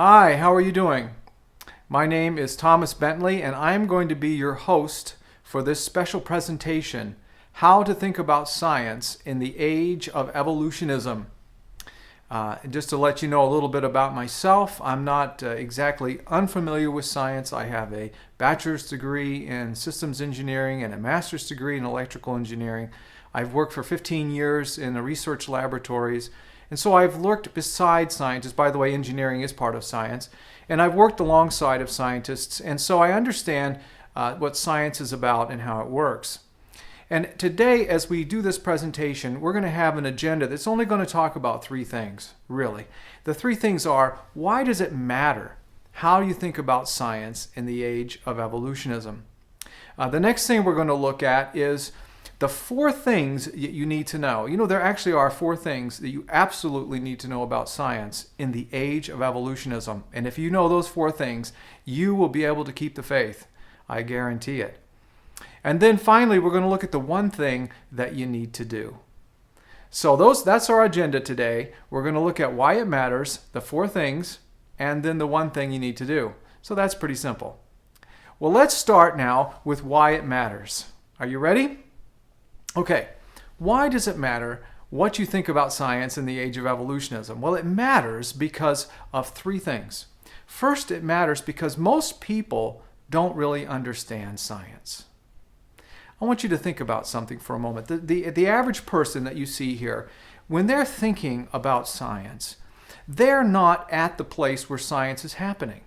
Hi, how are you doing? My name is Thomas Bentley, and I'm going to be your host for this special presentation, How to Think About Science in the Age of Evolutionism. Just to let you know a little bit about myself, I'm not exactly unfamiliar with science. I have a bachelor's degree in systems engineering and a master's degree in electrical engineering. I've worked for 15 years in the research laboratories, and so I've worked beside scientists. By the way, engineering is part of science, and I've worked alongside of scientists, and so I understand what science is about and how it works. And today, as we do this presentation, we're going to have an agenda that's only going to talk about three things, really. The three things are, why does it matter? How do you think about science in the age of evolutionism? The next thing we're going to look at is the four things you need to know. You know, there actually are four things that you absolutely need to know about science in the age of evolutionism. And if you know those four things, you will be able to keep the faith. I guarantee it. And then finally, we're going to look at the one thing that you need to do. So that's our agenda today. We're going to look at why it matters, the four things, and then the one thing you need to do. So that's pretty simple. Well, let's start now with why it matters. Are you ready? Okay, why does it matter what you think about science in the age of evolutionism? Well, it matters because of three things. First, it matters because most people don't really understand science. I want you to think about something for a moment. The average person that you see here, when they're thinking about science, they're not at the place where science is happening.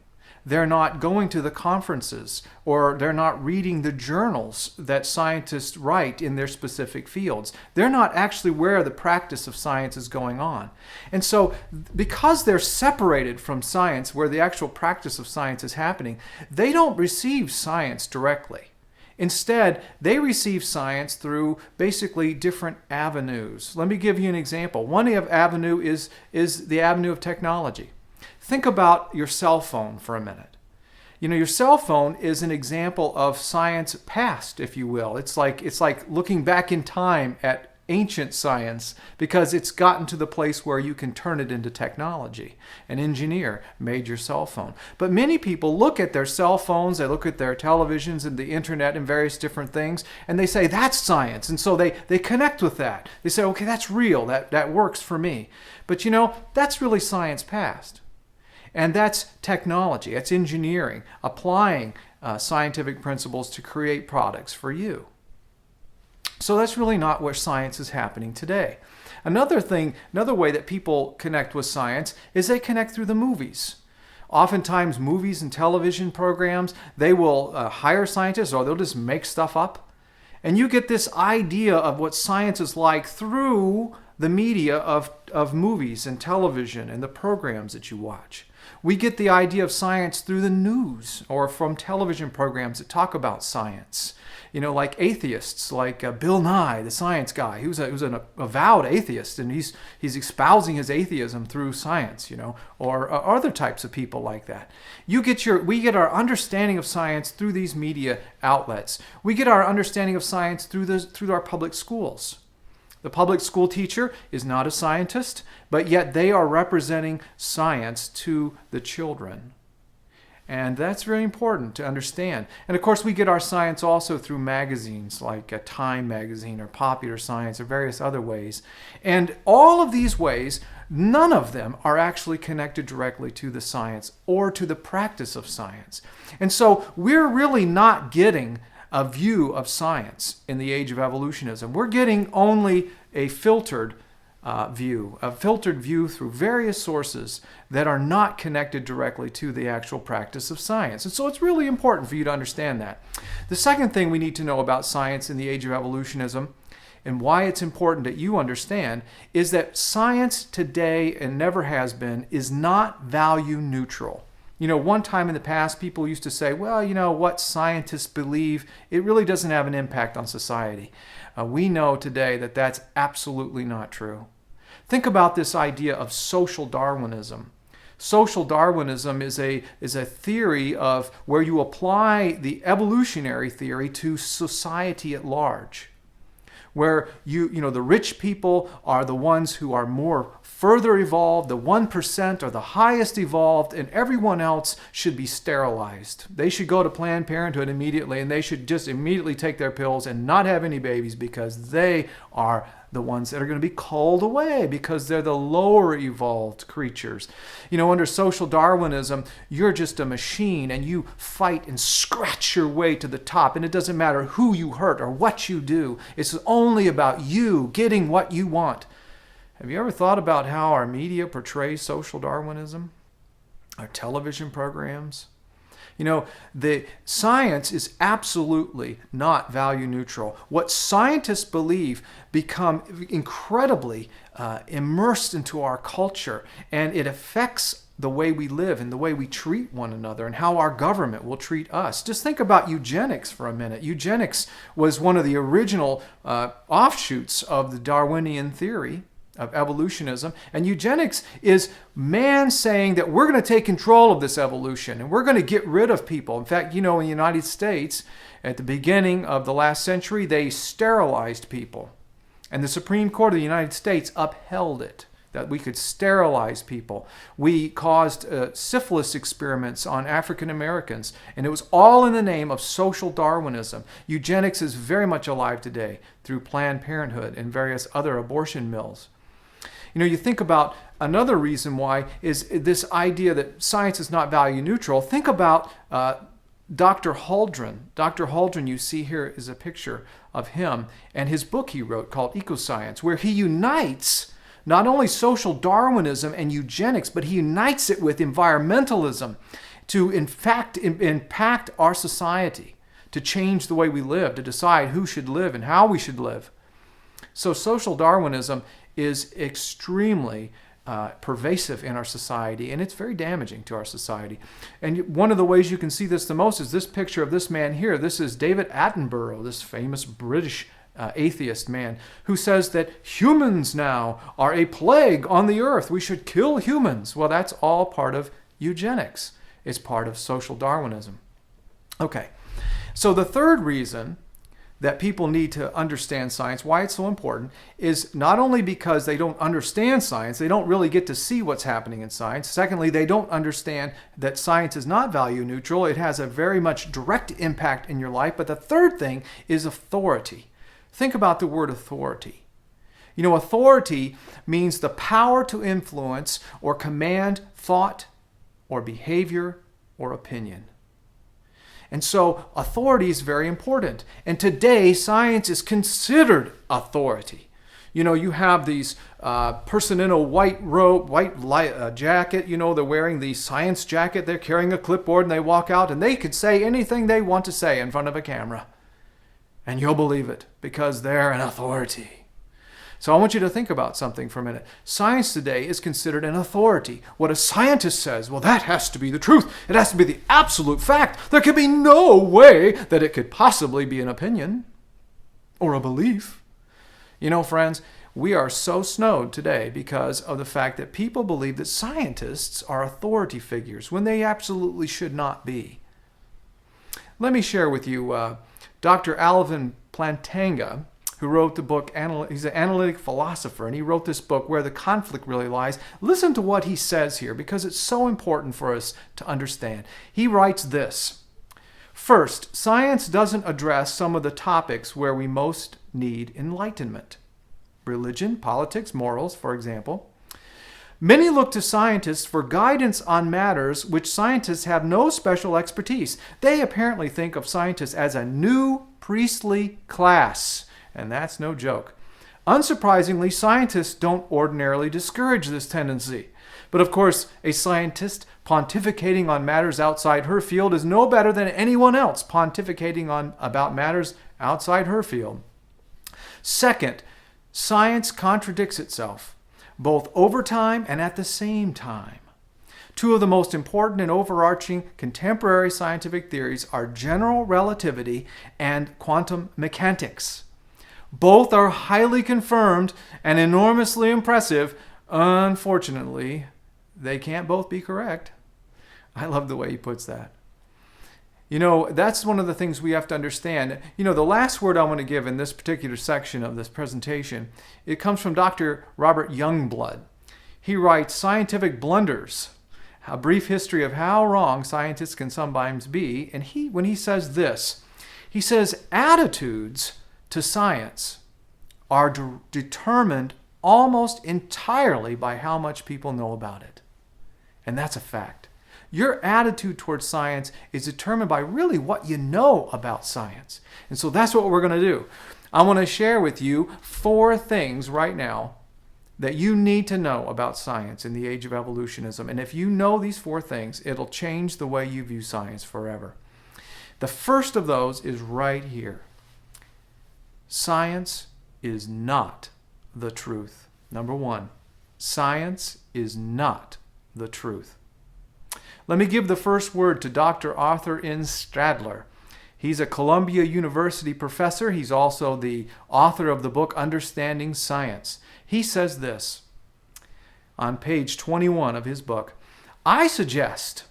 They're not going to the conferences, or they're not reading the journals that scientists write in their specific fields. They're not actually where the practice of science is going on. And so, because they're separated from science, where the actual practice of science is happening, they don't receive science directly. Instead, they receive science through basically different avenues. Let me give you an example. One avenue is the avenue of technology. Think about your cell phone for a minute. You know, your cell phone is an example of science past, if you will. It's like looking back in time at ancient science, because it's gotten to the place where you can turn it into technology. An engineer made your cell phone. But many people look at their cell phones, they look at their televisions and the internet and various different things, and they say, that's science. And so they connect with that. They say, okay, that's real, that works for me. But you know, that's really science past. And that's technology, that's engineering, applying scientific principles to create products for you. So that's really not where science is happening today. Another way that people connect with science is they connect through the movies. Oftentimes movies and television programs, they will hire scientists, or they'll just make stuff up. And you get this idea of what science is like through the media of movies and television and the programs that you watch. We get the idea of science through the news or from television programs that talk about science. You know, like atheists, like Bill Nye, the science guy. He was an avowed atheist, and he's espousing his atheism through science, you know, or other types of people like that. We get our understanding of science through these media outlets. We get our understanding of science through our public schools. The public school teacher is not a scientist, but yet they are representing science to the children. And that's very important to understand. And of course, we get our science also through magazines like Time magazine or Popular Science or various other ways. And all of these ways, none of them are actually connected directly to the science or to the practice of science. And so we're really not getting a view of science in the age of evolutionism. We're getting only a filtered view through various sources that are not connected directly to the actual practice of science. And so it's really important for you to understand that. The second thing we need to know about science in the age of evolutionism, and why it's important that you understand, is that science today, and never has been, is not value neutral. You know, one time in the past, people used to say, well, you know, what scientists believe, it really doesn't have an impact on society. We know today that that's absolutely not true. Think about this idea of social Darwinism. Social Darwinism is a theory of where you apply the evolutionary theory to society at large. Where the rich people are the ones who are more further evolved, the 1% are the highest evolved, and everyone else should be sterilized. They should go to Planned Parenthood immediately, and they should just immediately take their pills and not have any babies, because they are the ones that are going to be called away, because they're the lower evolved creatures. Under social Darwinism, you're just a machine and you fight and scratch your way to the top, and it doesn't matter who you hurt or what you do. It's only about you getting what you want. Have you ever thought about how our media portrays social Darwinism? Our television programs? The science is absolutely not value neutral. What scientists believe become incredibly immersed into our culture, and it affects the way we live and the way we treat one another and how our government will treat us. Just think about eugenics for a minute. Eugenics was one of the original offshoots of the Darwinian theory of evolutionism, and eugenics is man saying that we're going to take control of this evolution and we're going to get rid of people. In fact, in the United States, at the beginning of the last century, they sterilized people, and the Supreme Court of the United States upheld it, that we could sterilize people. We caused syphilis experiments on African Americans, and it was all in the name of social Darwinism. Eugenics is very much alive today through Planned Parenthood and various other abortion mills. You think about another reason why is this idea that science is not value neutral. Think about Dr. Haldren. Dr. Haldren, you see here is a picture of him and his book he wrote called Ecoscience, where he unites not only social Darwinism and eugenics, but he unites it with environmentalism to, in fact, impact our society, to change the way we live, to decide who should live and how we should live. So social Darwinism is extremely pervasive in our society, and it's very damaging to our society. And one of the ways you can see this the most is this picture of this man here. This is David Attenborough, this famous British atheist man, who says that humans now are a plague on the earth. We should kill humans. Well, that's all part of eugenics. It's part of social Darwinism. Okay, so the third reason that people need to understand science, why it's so important, is not only because they don't understand science, they don't really get to see what's happening in science. Secondly, they don't understand that science is not value neutral. It has a very much direct impact in your life. But the third thing is authority. Think about the word authority. Authority means the power to influence or command thought or behavior or opinion. And so authority is very important. And today, science is considered authority. You have these person in a white robe, jacket, they're wearing the science jacket, they're carrying a clipboard, and they walk out, and they could say anything they want to say in front of a camera. And you'll believe it, because they're an authority. So I want you to think about something for a minute. Science today is considered an authority. What a scientist says, well, that has to be the truth. It has to be the absolute fact. There could be no way that it could possibly be an opinion or a belief. Friends, we are so snowed today because of the fact that people believe that scientists are authority figures when they absolutely should not be. Let me share with you Dr. Alvin Plantinga, who wrote the book, he's an analytic philosopher, and he wrote this book, Where the Conflict Really Lies. Listen to what he says here, because it's so important for us to understand. He writes this: first, science doesn't address some of the topics where we most need enlightenment. Religion, politics, morals, for example. Many look to scientists for guidance on matters which scientists have no special expertise. They apparently think of scientists as a new priestly class. And that's no joke. Unsurprisingly, scientists don't ordinarily discourage this tendency. But of course, a scientist pontificating on matters outside her field is no better than anyone else pontificating about matters outside her field. Second, science contradicts itself, both over time and at the same time. Two of the most important and overarching contemporary scientific theories are general relativity and quantum mechanics. Both are highly confirmed and enormously impressive. Unfortunately, they can't both be correct. I love the way he puts that. That's one of the things we have to understand. The last word I want to give in this particular section of this presentation, it comes from Dr. Robert Youngblood. He writes, Scientific Blunders, a brief history of how wrong scientists can sometimes be. And when he says this, he says attitudes to science are determined almost entirely by how much people know about it. And that's a fact. Your attitude towards science is determined by really what you know about science. And so that's what we're going to do. I want to share with you 4 things right now that you need to know about science in the age of evolutionism. And if you know these 4 things, it'll change the way you view science forever. The first of those is right here. Science is not the truth. Number 1, science is not the truth. Let me give the first word to Dr. Arthur N. Stradler. He's a Columbia University professor. He's also the author of the book Understanding Science. He says this on page 21 of his book, I suggest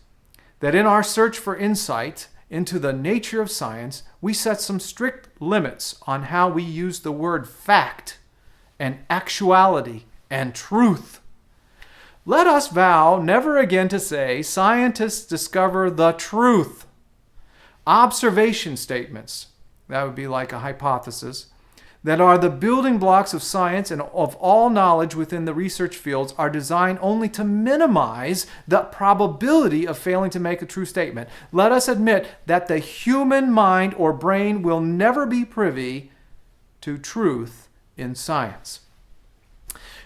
that in our search for insight into the nature of science, we set some strict limits on how we use the word fact and actuality and truth. Let us vow never again to say, scientists discover the truth. Observation statements, that would be like a hypothesis, that are the building blocks of science and of all knowledge within the research fields are designed only to minimize the probability of failing to make a true statement. Let us admit that the human mind or brain will never be privy to truth in science.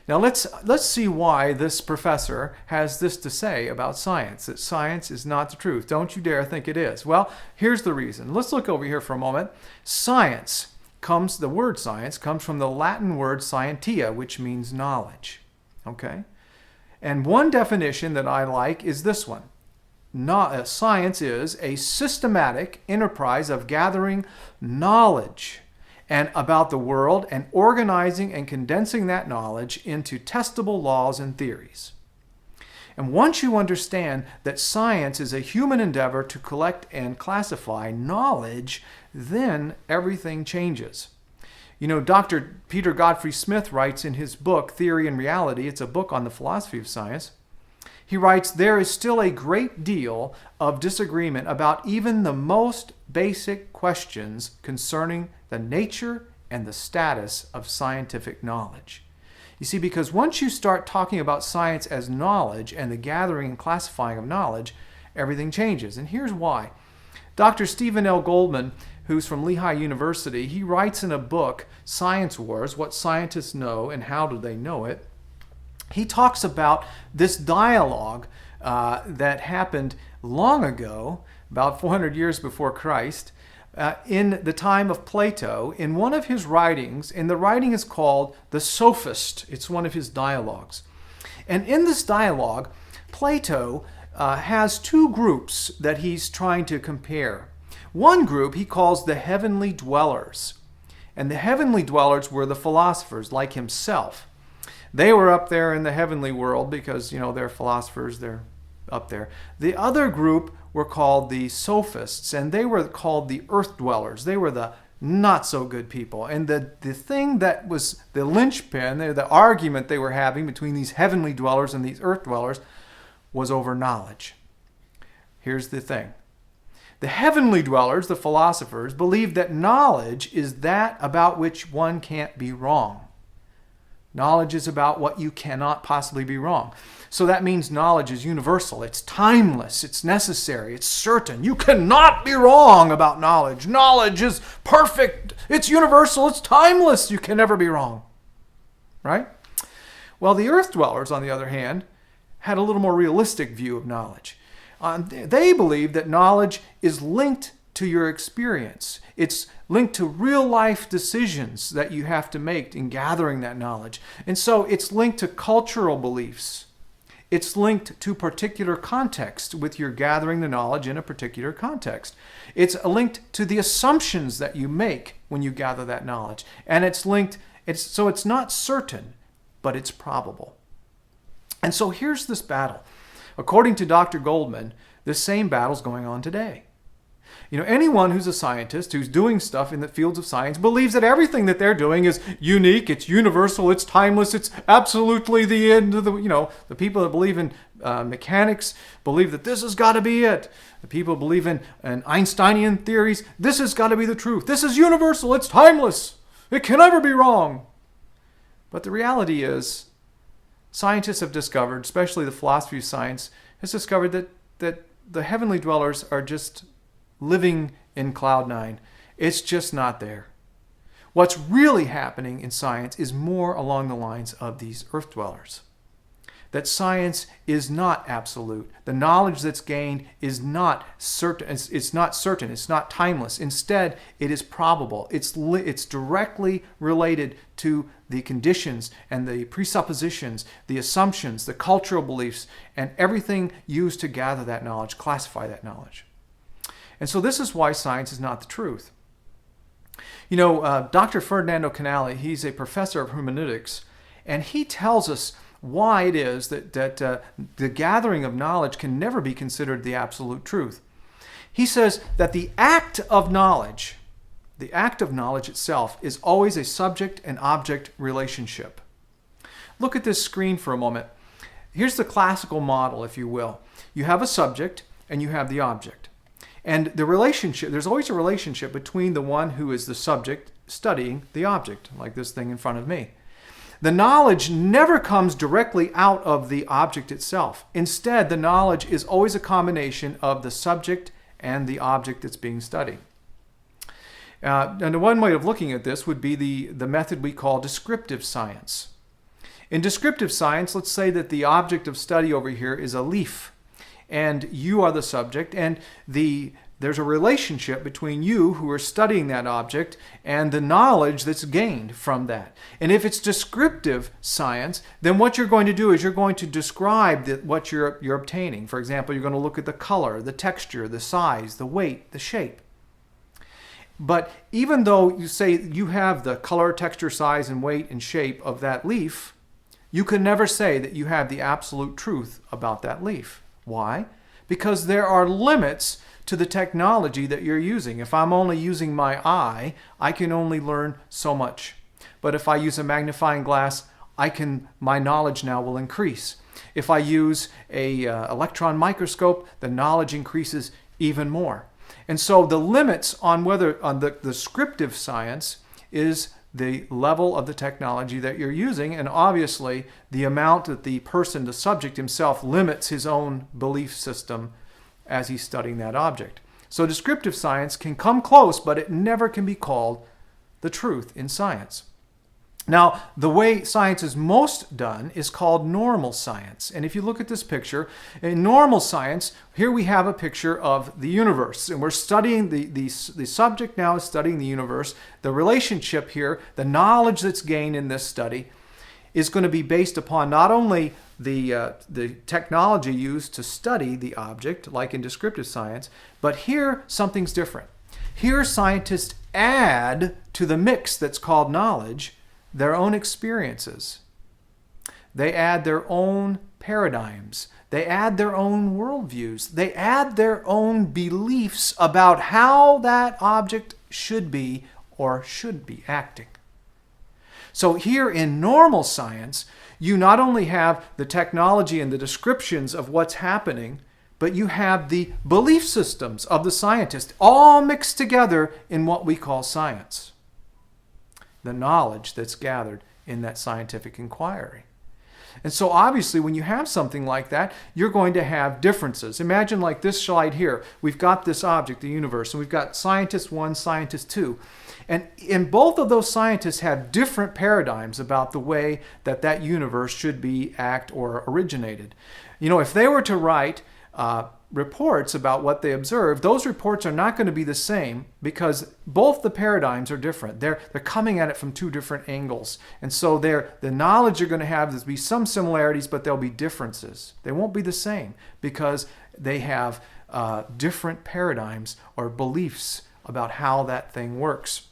Now let's see why this professor has this to say about science, that science is not the truth. Don't you dare think it is. Well, here's the reason. Let's look over here for a moment. The word science comes from the Latin word scientia, which means knowledge. Okay? And one definition that I like is this one. Science is a systematic enterprise of gathering knowledge and about the world and organizing and condensing that knowledge into testable laws and theories. And once you understand that science is a human endeavor to collect and classify knowledge, then everything changes. You know, Dr. Peter Godfrey Smith writes in his book, Theory and Reality, it's a book on the philosophy of science, he writes, there is still a great deal of disagreement about even the most basic questions concerning the nature and the status of scientific knowledge. You see, because once you start talking about science as knowledge and the gathering and classifying of knowledge, everything changes. And here's why. Dr. Stephen L. Goldman, who's from Lehigh University, he writes in a book, Science Wars, What Scientists Know and How Do They Know It. He talks about this dialogue that happened long ago, about 400 years before Christ, in the time of Plato, in one of his writings, and the writing is called The Sophist. It's one of his dialogues. And in this dialogue, Plato has 2 groups that he's trying to compare. One group he calls the heavenly dwellers. And the heavenly dwellers were the philosophers like himself. They were up there in the heavenly world because, you know, they're philosophers, they're up there. The other group were called the sophists, and they were called the earth dwellers. They were the not so good people. And the thing that was the linchpin, the argument they were having between these heavenly dwellers and these earth dwellers was over knowledge. Here's the thing. The heavenly dwellers, the philosophers, believed that knowledge is that about which one can't be wrong. Knowledge is about what you cannot possibly be wrong. So that means knowledge is universal. It's timeless. It's necessary. It's certain. You cannot be wrong about knowledge. Knowledge is perfect. It's universal. It's timeless. You can never be wrong. Right? Well, the earth dwellers, on the other hand, had a little more realistic view of knowledge. They believed that knowledge is linked to your experience. It's linked to real life decisions that you have to make in gathering that knowledge. And so it's linked to cultural beliefs. It's linked to particular context with your gathering the knowledge in a particular context. It's linked to the assumptions that you make when you gather that knowledge. And it's not certain, but it's probable. And so here's this battle. According to Dr. Goldman, this same battle is going on today. Anyone who's a scientist, who's doing stuff in the fields of science, believes that everything that they're doing is unique, it's universal, it's timeless, it's absolutely the end of the people that believe in mechanics believe that this has got to be it. The people who believe in Einsteinian theories, this has got to be the truth. This is universal, it's timeless, it can never be wrong. But the reality is, scientists have discovered, especially the philosophy of science, has discovered that the heavenly dwellers are just living in cloud nine. It's just not there. What's really happening in science is more along the lines of these earth dwellers. That science is not absolute. The knowledge that's gained is not certain. It's not certain. It's not timeless. Instead, it is probable. It's directly related to the conditions and the presuppositions, the assumptions, the cultural beliefs, and everything used to gather that knowledge, classify that knowledge. And so this is why science is not the truth. Dr. Ferdinando Canali, he's a professor of hermeneutics, and he tells us why it is that the gathering of knowledge can never be considered the absolute truth. He says that the act of knowledge itself is always a subject and object relationship. Look at this screen for a moment. Here's the classical model, if you will. You have a subject and you have the object. And the relationship, there's always a relationship between the one who is the subject studying the object, like this thing in front of me. The knowledge never comes directly out of the object itself. Instead, the knowledge is always a combination of the subject and the object that's being studied. And one way of looking at this would be the method we call descriptive science. In descriptive science, let's say that the object of study over here is a leaf, and you are the subject, and there's a relationship between you who are studying that object and the knowledge that's gained from that. And if it's descriptive science, then what you're going to do is you're going to describe what you're obtaining. For example, you're going to look at the color, the texture, the size, the weight, the shape. But even though you say you have the color, texture, size, and weight and shape of that leaf, you can never say that you have the absolute truth about that leaf. Why? Because there are limits to the technology that you're using. If I'm only using my eye, I can only learn so much. But if I use a magnifying glass, my knowledge now will increase. If I use a electron microscope, the knowledge increases even more. And so the limits on the descriptive science is the level of the technology that you're using, and obviously the amount that the subject himself, limits his own belief system as he's studying that object. So descriptive science can come close, but it never can be called the truth in science. Now, the way science is most done is called normal science. And if you look at this picture, in normal science, here we have a picture of the universe. And we're studying, the subject now is studying the universe. The relationship here, the knowledge that's gained in this study, is going to be based upon not only the technology used to study the object, like in descriptive science, but here something's different. Here scientists add to the mix that's called knowledge their own experiences. They add their own paradigms. They add their own worldviews. They add their own beliefs about how that object should be or should be acting. So here in normal science, you not only have the technology and the descriptions of what's happening, but you have the belief systems of the scientist all mixed together in what we call science. The knowledge that's gathered in that scientific inquiry. And so obviously when you have something like that, you're going to have differences. Imagine like this slide here. We've got this object, the universe, and we've got scientist 1, scientist 2. And both of those scientists have different paradigms about the way that universe should be, act, or originated. If they were to write reports about what they observed, those reports are not going to be the same because both the paradigms are different. They're coming at it from two different angles. And so the knowledge you're going to have, there'll be some similarities, but there'll be differences. They won't be the same because they have different paradigms or beliefs about how that thing works.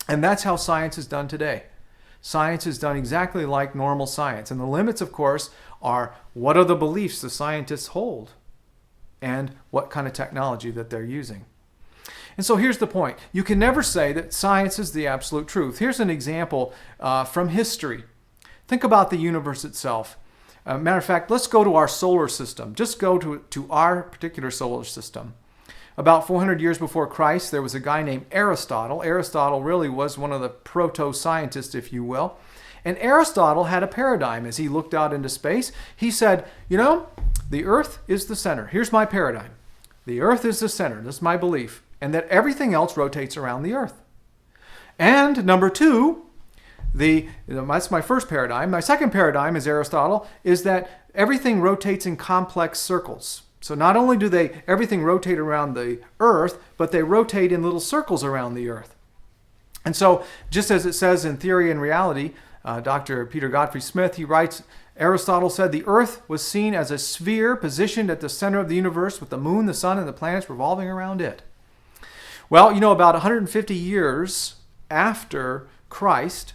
And that's how science is done today. Science is done exactly like normal science. And the limits, of course, are what are the beliefs the scientists hold and what kind of technology that they're using. And so here's the point. You can never say that science is the absolute truth. Here's an example from history. Think about the universe itself. Matter of fact, let's go to our solar system. Just go to our particular solar system. About 400 years before Christ, there was a guy named Aristotle. Aristotle really was one of the proto-scientists, if you will. And Aristotle had a paradigm as he looked out into space. He said, you know, the earth is the center. Here's my paradigm. The earth is the center. This is my belief. And that everything else rotates around the earth. And number two, that's my first paradigm. My second paradigm, as Aristotle, is that everything rotates in complex circles. So not only do everything rotate around the earth, but they rotate in little circles around the earth. And so, just as it says in Theory and Reality, Dr. Peter Godfrey Smith, he writes, Aristotle said the earth was seen as a sphere positioned at the center of the universe with the moon, the sun, and the planets revolving around it. Well, you know, about 150 years after Christ,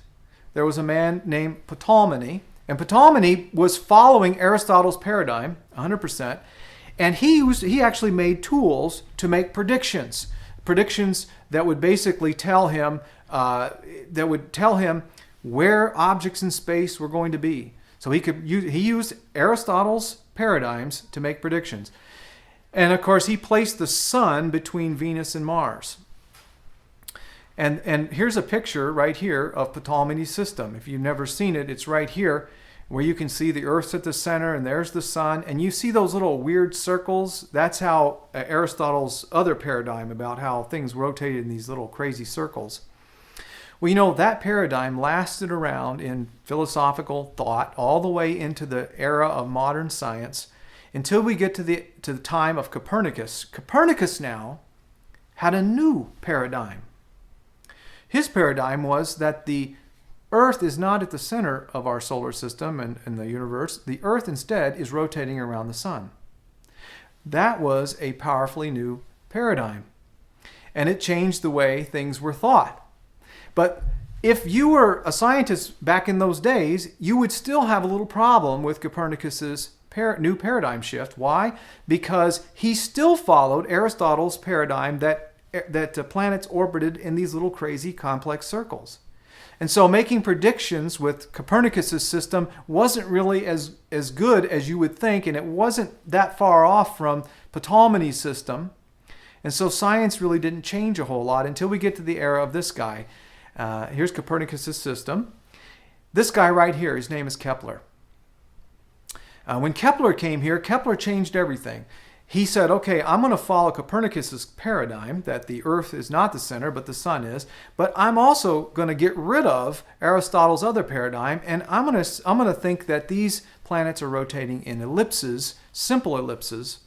there was a man named Ptolemy, and Ptolemy was following Aristotle's paradigm 100%, and he actually made tools to make predictions that would basically tell him where objects in space were going to be. So he used Aristotle's paradigms to make predictions. And of course, he placed the sun between Venus and Mars. And here's a picture right here of Ptolemy's system. If you've never seen it, it's right here where you can see the Earth's at the center and there's the sun. And you see those little weird circles. That's how Aristotle's other paradigm about how things rotated in these little crazy circles. Well, you know, that paradigm lasted around in philosophical thought all the way into the era of modern science until we get to the time of Copernicus. Copernicus now had a new paradigm. His paradigm was that the Earth is not at the center of our solar system and the universe. The Earth instead is rotating around the sun. That was a powerfully new paradigm. And it changed the way things were thought. But if you were a scientist back in those days, you would still have a little problem with Copernicus's new paradigm shift. Why? Because he still followed Aristotle's paradigm that planets orbited in these little crazy complex circles. And so making predictions with Copernicus's system wasn't really as good as you would think, and it wasn't that far off from Ptolemy's system. And so science really didn't change a whole lot until we get to the era of this guy. Here's Copernicus's system. This guy right here, his name is Kepler. When Kepler came here, Kepler changed everything. He said, okay, I'm going to follow Copernicus's paradigm that the Earth is not the center, but the sun is. But I'm also going to get rid of Aristotle's other paradigm, and I'm going to think that these planets are rotating in ellipses, simple ellipses.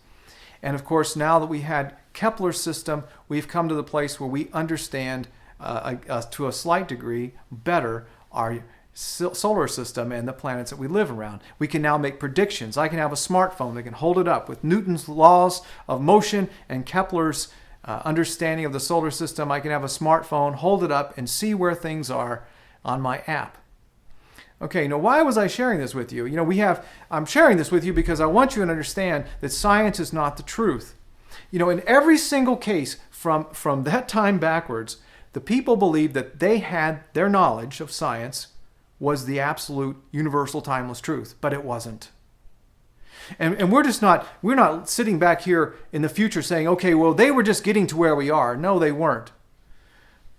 And of course, now that we had Kepler's system, we've come to the place where we understand to a slight degree better our solar system and the planets that we live around. We can now make predictions. I can have a smartphone that can hold it up with Newton's laws of motion and Kepler's understanding of the solar system. I can have a smartphone, hold it up, and see where things are on my app. Okay, now why was I sharing this with you? You know, I'm sharing this with you because I want you to understand that science is not the truth. You know, in every single case from that time backwards, the people believed that they had their knowledge of science was the absolute universal timeless truth, but it wasn't. And we're not sitting back here in the future saying, okay, well, they were just getting to where we are. No, they weren't.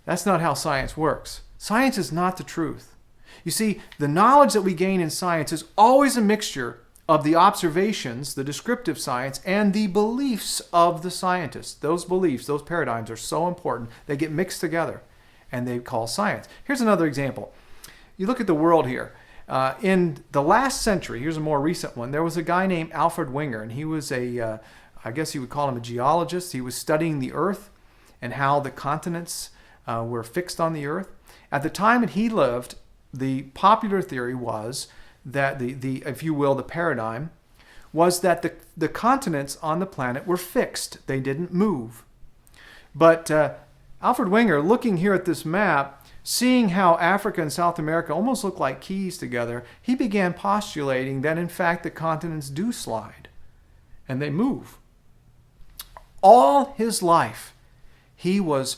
That's not how science works. Science is not the truth. You see, the knowledge that we gain in science is always a mixture of the observations, the descriptive science, and the beliefs of the scientists. Those beliefs, those paradigms are so important. They get mixed together, and they call science. Here's another example. You look at the world here. In the last century, here's a more recent one, there was a guy named Alfred Wenger, and he was I guess you would call him a geologist. He was studying the Earth and how the continents were fixed on the Earth. At the time that he lived, the popular theory was that if you will, the paradigm was that the continents on the planet were fixed. They didn't move. But Alfred Wenger, looking here at this map, seeing how Africa and South America almost look like keys together, he began postulating that in fact the continents do slide and they move. All his life, he was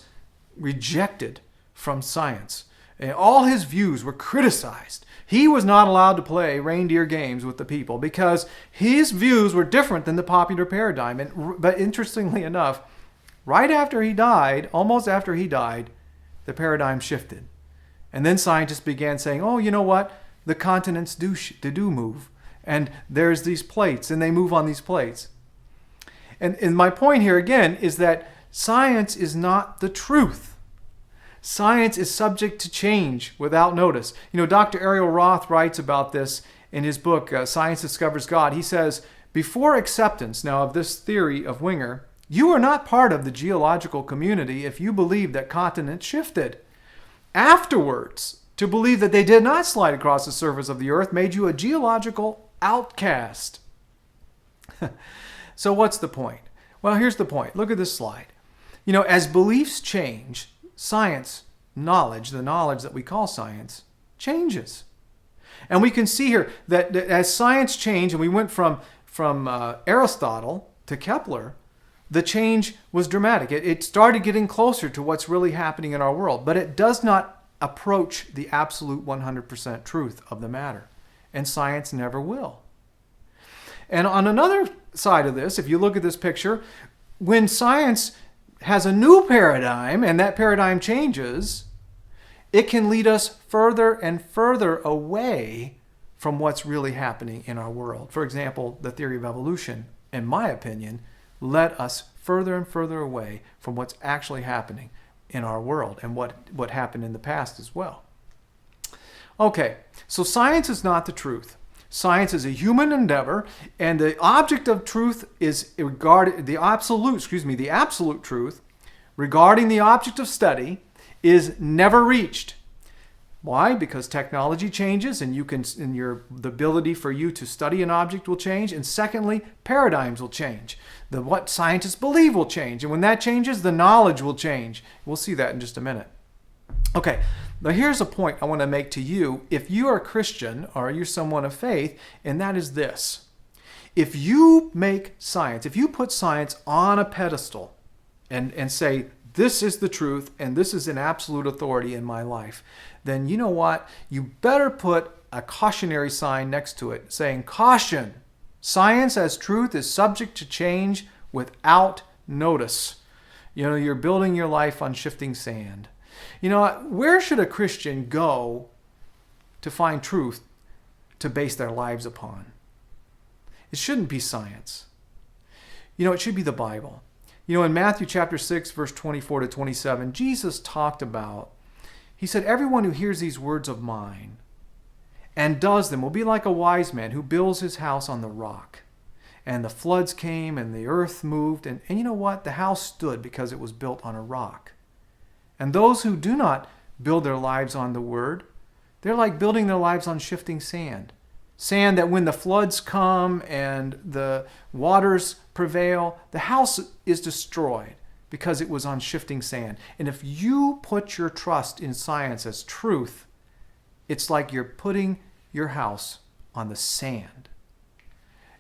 rejected from science. And all his views were criticized. He was not allowed to play reindeer games with the people because his views were different than the popular paradigm. But interestingly enough, right after he died, almost after he died, the paradigm shifted. And then scientists began saying, oh, you know what? The continents do move. And there's these plates, and they move on these plates. And my point here, again, is that science is not the truth. Science is subject to change without notice. You know, Dr. Ariel Roth writes about this in his book, Science Discovers God. He says, before acceptance now of this theory of Winger, you are not part of the geological community if you believe that continents shifted. Afterwards, to believe that they did not slide across the surface of the earth made you a geological outcast. So what's the point? Well, here's the point. Look at this slide. You know, as beliefs change, science, knowledge, the knowledge that we call science, changes. And we can see here that as science changed, and we went from Aristotle to Kepler, the change was dramatic. It started getting closer to what's really happening in our world, but it does not approach the absolute 100% truth of the matter. And science never will. And on another side of this, if you look at this picture, when science has a new paradigm and that paradigm changes, it can lead us further and further away from what's really happening in our world. For example, the theory of evolution, in my opinion, led us further and further away from what's actually happening in our world and what happened in the past as well. Okay, so science is not the truth. Science is a human endeavor, and the object of truth is regarded, the absolute truth regarding the object of study is never reached. Why? Because technology changes, and the ability for you to study an object will change. And secondly, paradigms will change. What scientists believe will change. And when that changes, the knowledge will change. We'll see that in just a minute. Okay, now here's a point I want to make to you. If you are a Christian or you're someone of faith, and that is this. If you make science, if you put science on a pedestal and say, this is the truth and this is an absolute authority in my life, then you know what? You better put a cautionary sign next to it saying, caution, science as truth is subject to change without notice. You know, you're building your life on shifting sand. You know, where should a Christian go to find truth to base their lives upon? It shouldn't be science. You know, it should be the Bible. You know, in Matthew chapter 6, verse 24 to 27, Jesus talked about, he said, everyone who hears these words of mine and does them will be like a wise man who builds his house on the rock. And the floods came and the earth moved. And you know what? The house stood because it was built on a rock. And those who do not build their lives on the word, they're like building their lives on shifting sand. Sand that when the floods come and the waters prevail, the house is destroyed because it was on shifting sand. And if you put your trust in science as truth, it's like you're putting your house on the sand.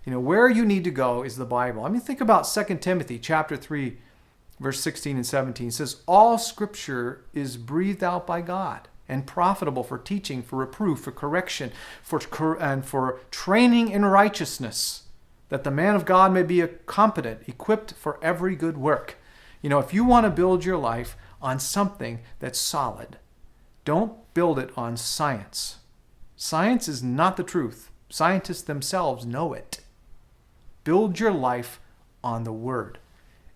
You know, where you need to go is the Bible. I mean, think about 2 Timothy chapter 3, verse 16 and 17. It says, all scripture is breathed out by God and profitable for teaching, for reproof, for correction, and for training in righteousness, that the man of God may be competent, equipped for every good work. You know, if you want to build your life on something that's solid, don't build it on science. Science is not the truth. Scientists themselves know it. Build your life on the Word,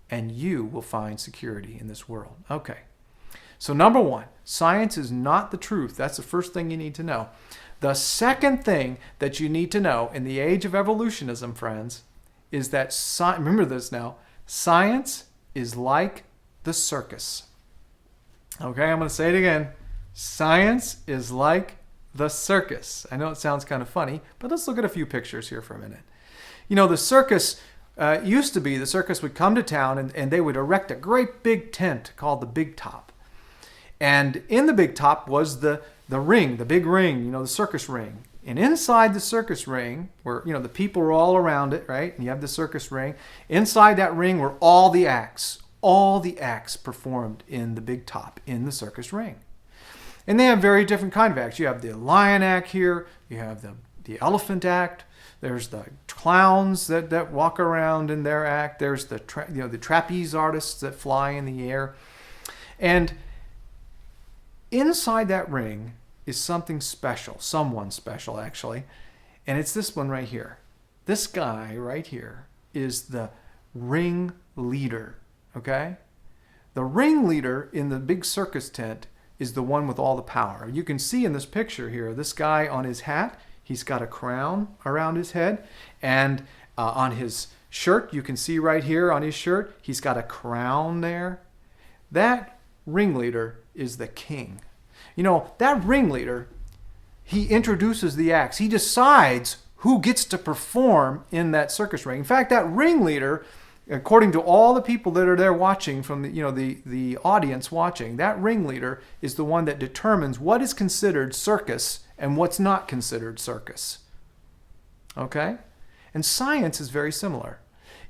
and you will find security in this world. Okay. So number one, science is not the truth. That's the first thing you need to know. The second thing that you need to know in the age of evolutionism, friends, is that, remember this now, science is like the circus. Okay, I'm going to say it again. Science is like the circus. I know it sounds kind of funny, but let's look at a few pictures here for a minute. You know, the circus used to be, the circus would come to town and they would erect a great big tent called the big top. And in the big top was the ring, the big ring, you know, the circus ring. And inside the circus ring, where, you know, the people were all around it, right? And you have the circus ring. Inside that ring were all the acts, all the acts performed in the big top, in the circus ring. And they have very different kind of acts. You have the lion act here, you have the elephant act, there's the clowns that walk around in their act, there's the trapeze artists that fly in the air. And inside that ring is something special, someone special actually, and it's this one right here. This guy right here is the ring leader, okay? The ring leader in the big circus tent is the one with all the power. You can see in this picture here, this guy on his hat, he's got a crown around his head, and on his shirt, you can see right here on his shirt, he's got a crown there. That ringleader is the king. You know, that ringleader, he introduces the acts. He decides who gets to perform in that circus ring. In fact, that ringleader, according to all the people that are there watching from the audience watching, that ringleader is the one that determines what is considered circus and what's not considered circus. Okay? And science is very similar.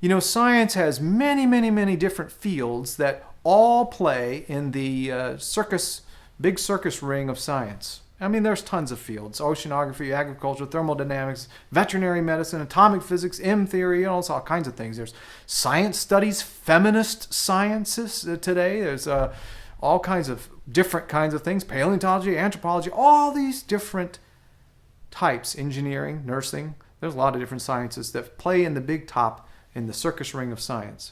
You know, science has many, many, many different fields that all play in the big circus ring of science. I mean, there's tons of fields: oceanography, agriculture, thermodynamics, veterinary medicine, atomic physics, M theory, all kinds of things. There's science studies, feminist sciences today. There's all kinds of different kinds of things: paleontology, anthropology, all these different types, engineering, nursing. There's a lot of different sciences that play in the big top in the circus ring of science.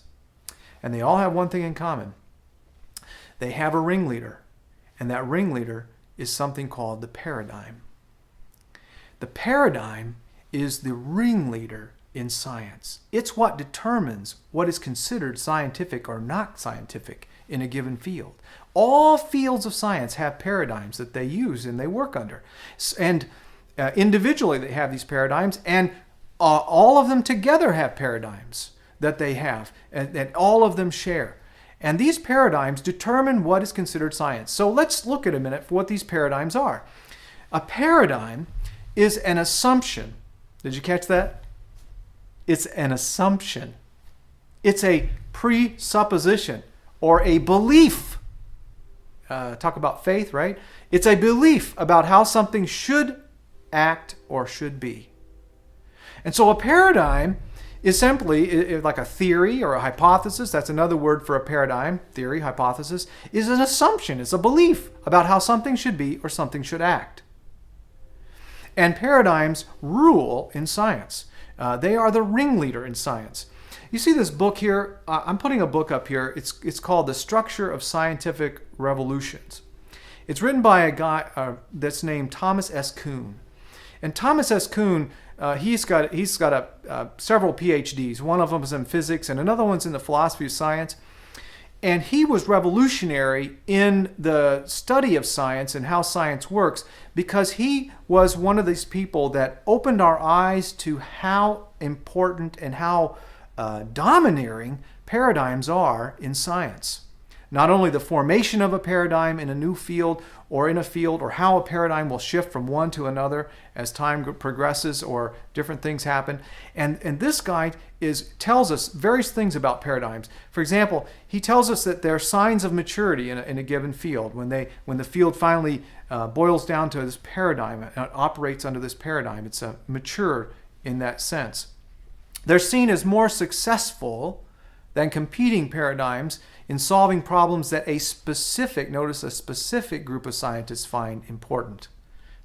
And they all have one thing in common. They have a ringleader, and that ringleader is something called the paradigm. The paradigm is the ringleader in science. It's what determines what is considered scientific or not scientific in a given field. All fields of science have paradigms that they use and they work under. And individually they have these paradigms, and all of them together have paradigms that they have and that all of them share. And these paradigms determine what is considered science. So let's look at a minute for what these paradigms are. A paradigm is an assumption. Did you catch that? It's an assumption. It's a presupposition or a belief. Talk about faith, right? It's a belief about how something should act or should be. And so a paradigm is simply like a theory or a hypothesis. That's another word for a paradigm. Theory, hypothesis, is an assumption. It's a belief about how something should be or something should act. And paradigms rule in science. They are the ringleader in science. You see this book here? I'm putting a book up here. It's called The Structure of Scientific Revolutions. It's written by a guy that's named Thomas S. Kuhn. And Thomas S. Kuhn, he's got several PhDs. One of them is in physics, and another one's in the philosophy of science. And he was revolutionary in the study of science and how science works, because he was one of these people that opened our eyes to how important and how domineering paradigms are in science. Not only the formation of a paradigm in a new field or in a field, or how a paradigm will shift from one to another as time progresses or different things happen. And this guy tells us various things about paradigms. For example, he tells us that there are signs of maturity in a given field. When the field finally boils down to this paradigm, operates under this paradigm, it's mature in that sense. They're seen as more successful than competing paradigms in solving problems that a specific group of scientists find important.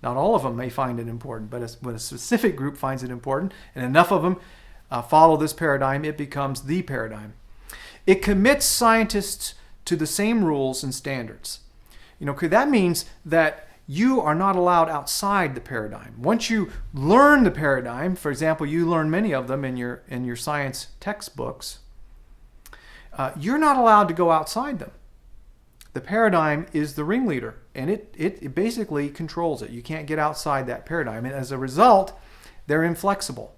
Not all of them may find it important, but when a specific group finds it important, and enough of them follow this paradigm, it becomes the paradigm. It commits scientists to the same rules and standards. That means that you are not allowed outside the paradigm. Once you learn the paradigm, for example, you learn many of them in your science textbooks, you're not allowed to go outside them. The paradigm is the ringleader, and it basically controls it. You can't get outside that paradigm, and as a result, they're inflexible.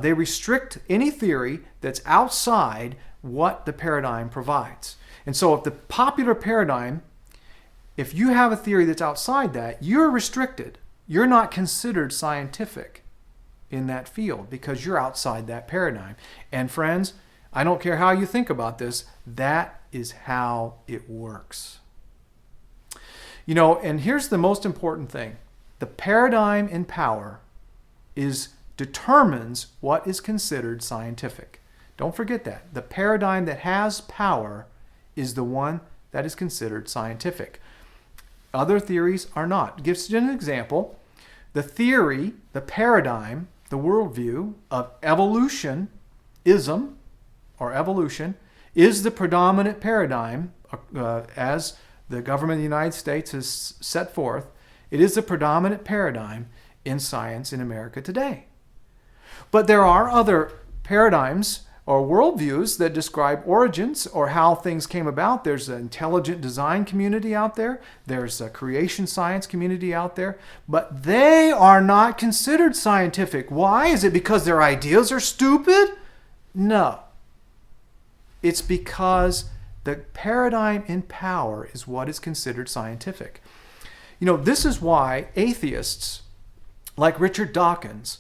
They restrict any theory that's outside what the paradigm provides. And so if the popular paradigm, if you have a theory that's outside that, you're restricted. You're not considered scientific in that field because you're outside that paradigm. And friends, I don't care how you think about this. That is how it works. And here's the most important thing. The paradigm in power determines what is considered scientific. Don't forget that. The paradigm that has power is the one that is considered scientific. Other theories are not. Gives you an example. The theory, the paradigm, the worldview of evolutionism or evolution is the predominant paradigm as the government of the United States has set forth. It is the predominant paradigm in science in America today. But there are other paradigms or worldviews that describe origins or how things came about. There's an intelligent design community out there. There's a creation science community out there. But they are not considered scientific. Why? Is it because their ideas are stupid? No. It's because the paradigm in power is what is considered scientific. This is why atheists like Richard Dawkins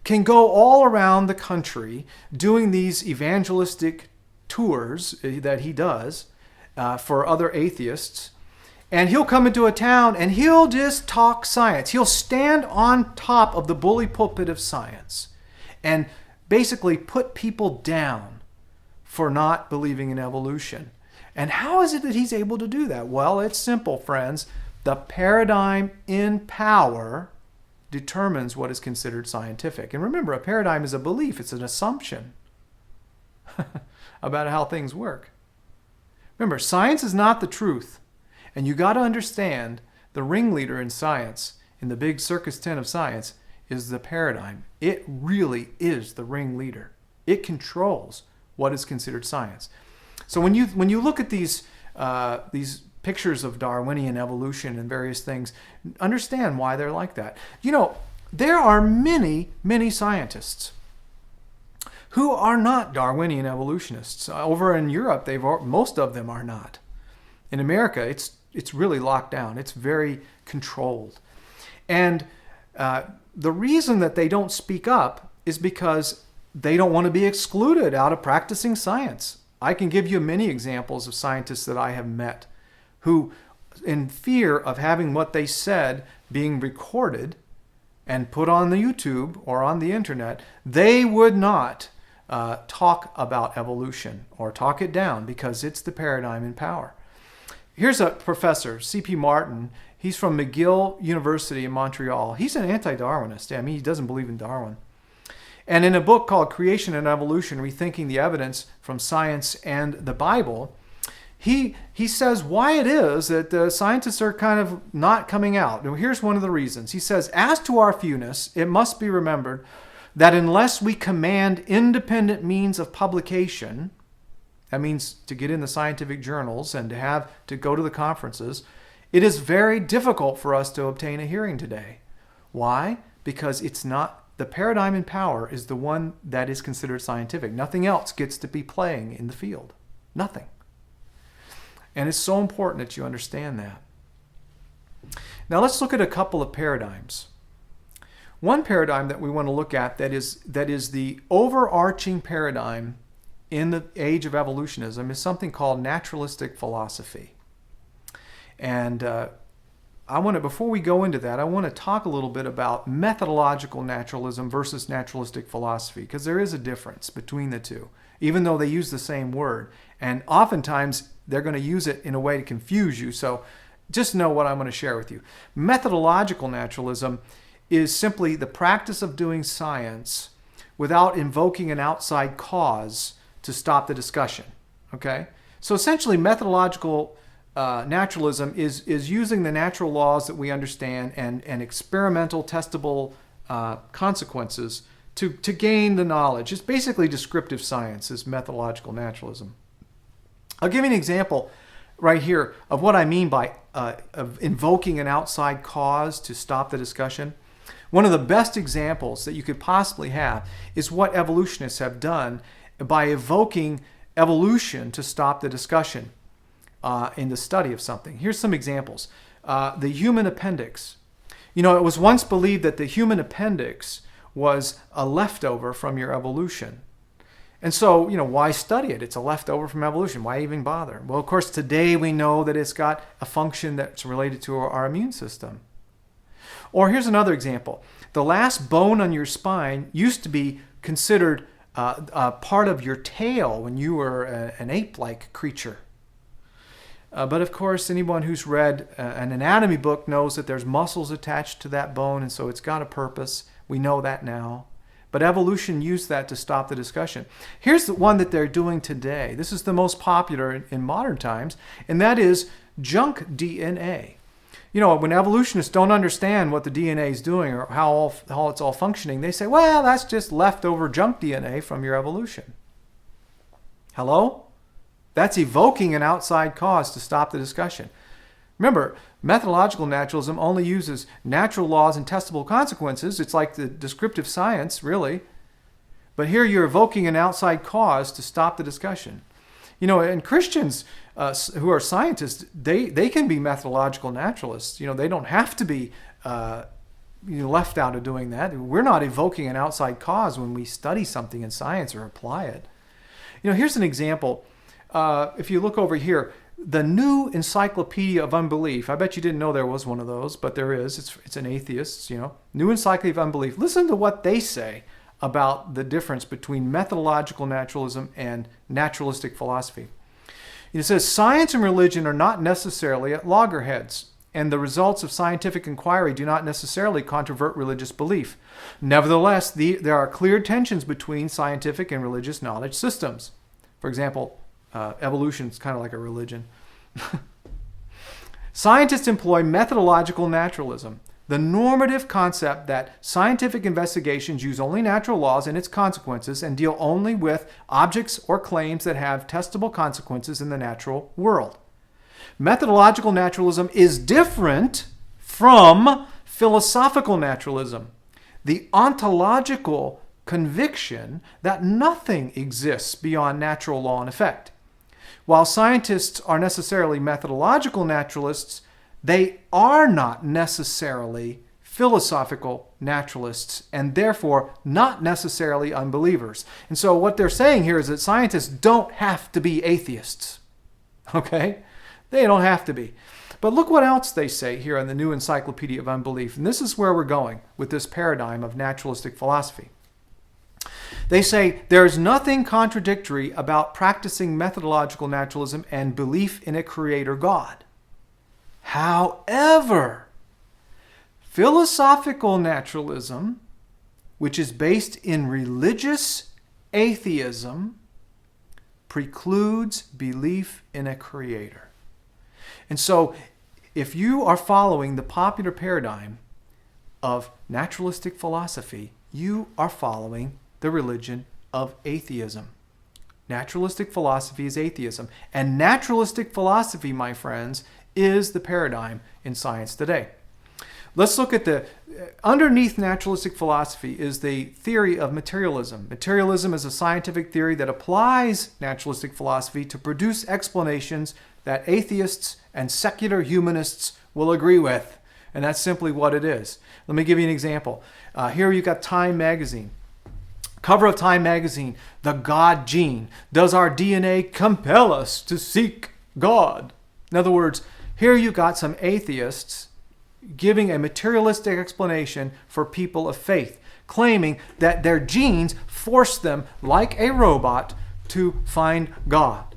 can go all around the country doing these evangelistic tours that he does for other atheists. And he'll come into a town and he'll just talk science. He'll stand on top of the bully pulpit of science and basically put people down for not believing in evolution. And how is it that he's able to do that? Well, it's simple, friends. The paradigm in power determines what is considered scientific. And remember, a paradigm is a belief. It's an assumption about how things work. Remember, science is not the truth. And you got to understand the ringleader in science, in the big circus tent of science, is the paradigm. It really is the ringleader. It controls what is considered science. So when you look at these pictures of Darwinian evolution and various things, understand why they're like that. There are many, many scientists who are not Darwinian evolutionists. Over in Europe, most of them are not. In America, it's really locked down. It's very controlled. And the reason that they don't speak up is because they don't want to be excluded out of practicing science. I can give you many examples of scientists that I have met who, in fear of having what they said being recorded and put on the YouTube or on the internet, they would not talk about evolution or talk it down because it's the paradigm in power. Here's a professor, C.P. Martin. He's from McGill University in Montreal. He's an anti-Darwinist. He doesn't believe in Darwin. And in a book called Creation and Evolution, Rethinking the Evidence from Science and the Bible, he says why it is that the scientists are kind of not coming out. And here's one of the reasons. He says, as to our fewness, it must be remembered that unless we command independent means of publication, that means to get in the scientific journals and to go to the conferences, it is very difficult for us to obtain a hearing today. Why? Because the paradigm in power is the one that is considered scientific. Nothing else gets to be playing in the field. Nothing. And it's so important that you understand that. Now let's look at a couple of paradigms. One paradigm that we want to look at that is the overarching paradigm in the age of evolutionism is something called naturalistic philosophy. And before we go into that, I want to talk a little bit about methodological naturalism versus naturalistic philosophy, because there is a difference between the two, even though they use the same word. And oftentimes, they're going to use it in a way to confuse you. So just know what I'm going to share with you. Methodological naturalism is simply the practice of doing science without invoking an outside cause to stop the discussion. Okay? So essentially, methodological naturalism is using the natural laws that we understand and experimental testable consequences to gain the knowledge. It's basically descriptive science is methodological naturalism. I'll give you an example right here of what I mean by of invoking an outside cause to stop the discussion. One of the best examples that you could possibly have is what evolutionists have done by evoking evolution to stop the discussion in the study of something. Here's some examples. The human appendix. It was once believed that the human appendix was a leftover from your evolution. And so, why study it? It's a leftover from evolution. Why even bother? Well, of course, today we know that it's got a function that's related to our immune system. Or here's another example. The last bone on your spine used to be considered a part of your tail when you were an ape-like creature. But of course, anyone who's read an anatomy book knows that there's muscles attached to that bone, and so it's got a purpose. We know that now. But evolution used that to stop the discussion. Here's the one that they're doing today. This is the most popular in modern times, and that is junk DNA. When evolutionists don't understand what the DNA is doing or how it's all functioning, they say, well, that's just leftover junk DNA from your evolution. Hello? That's evoking an outside cause to stop the discussion. Remember, methodological naturalism only uses natural laws and testable consequences. It's like the descriptive science, really. But here you're evoking an outside cause to stop the discussion. And Christians who are scientists, they can be methodological naturalists. They don't have to be left out of doing that. We're not evoking an outside cause when we study something in science or apply it. Here's an example. If you look over here, the New Encyclopedia of Unbelief. I bet you didn't know there was one of those, but there is. It's an atheist, New Encyclopedia of Unbelief. Listen to what they say about the difference between methodological naturalism and naturalistic philosophy. It says, science and religion are not necessarily at loggerheads, and the results of scientific inquiry do not necessarily controvert religious belief. Nevertheless, there are clear tensions between scientific and religious knowledge systems. For example, evolution is kind of like a religion. Scientists employ methodological naturalism, the normative concept that scientific investigations use only natural laws and its consequences and deal only with objects or claims that have testable consequences in the natural world. Methodological naturalism is different from philosophical naturalism, the ontological conviction that nothing exists beyond natural law and effect. While scientists are necessarily methodological naturalists, they are not necessarily philosophical naturalists and therefore not necessarily unbelievers. And so what they're saying here is that scientists don't have to be atheists. Okay? They don't have to be. But look what else they say here in the New Encyclopedia of Unbelief. And this is where we're going with this paradigm of naturalistic philosophy. They say there is nothing contradictory about practicing methodological naturalism and belief in a creator God. However, philosophical naturalism, which is based in religious atheism, precludes belief in a creator. And so, if you are following the popular paradigm of naturalistic philosophy, you are following the religion of atheism. Naturalistic philosophy is atheism. And naturalistic philosophy, my friends, is the paradigm in science today. Let's look at underneath naturalistic philosophy is the theory of materialism. Materialism is a scientific theory that applies naturalistic philosophy to produce explanations that atheists and secular humanists will agree with. And that's simply what it is. Let me give you an example. Here you've got Time magazine. Cover of Time magazine, the God gene. Does our DNA compel us to seek God? In other words, here you got some atheists giving a materialistic explanation for people of faith, claiming that their genes force them, like a robot, to find God.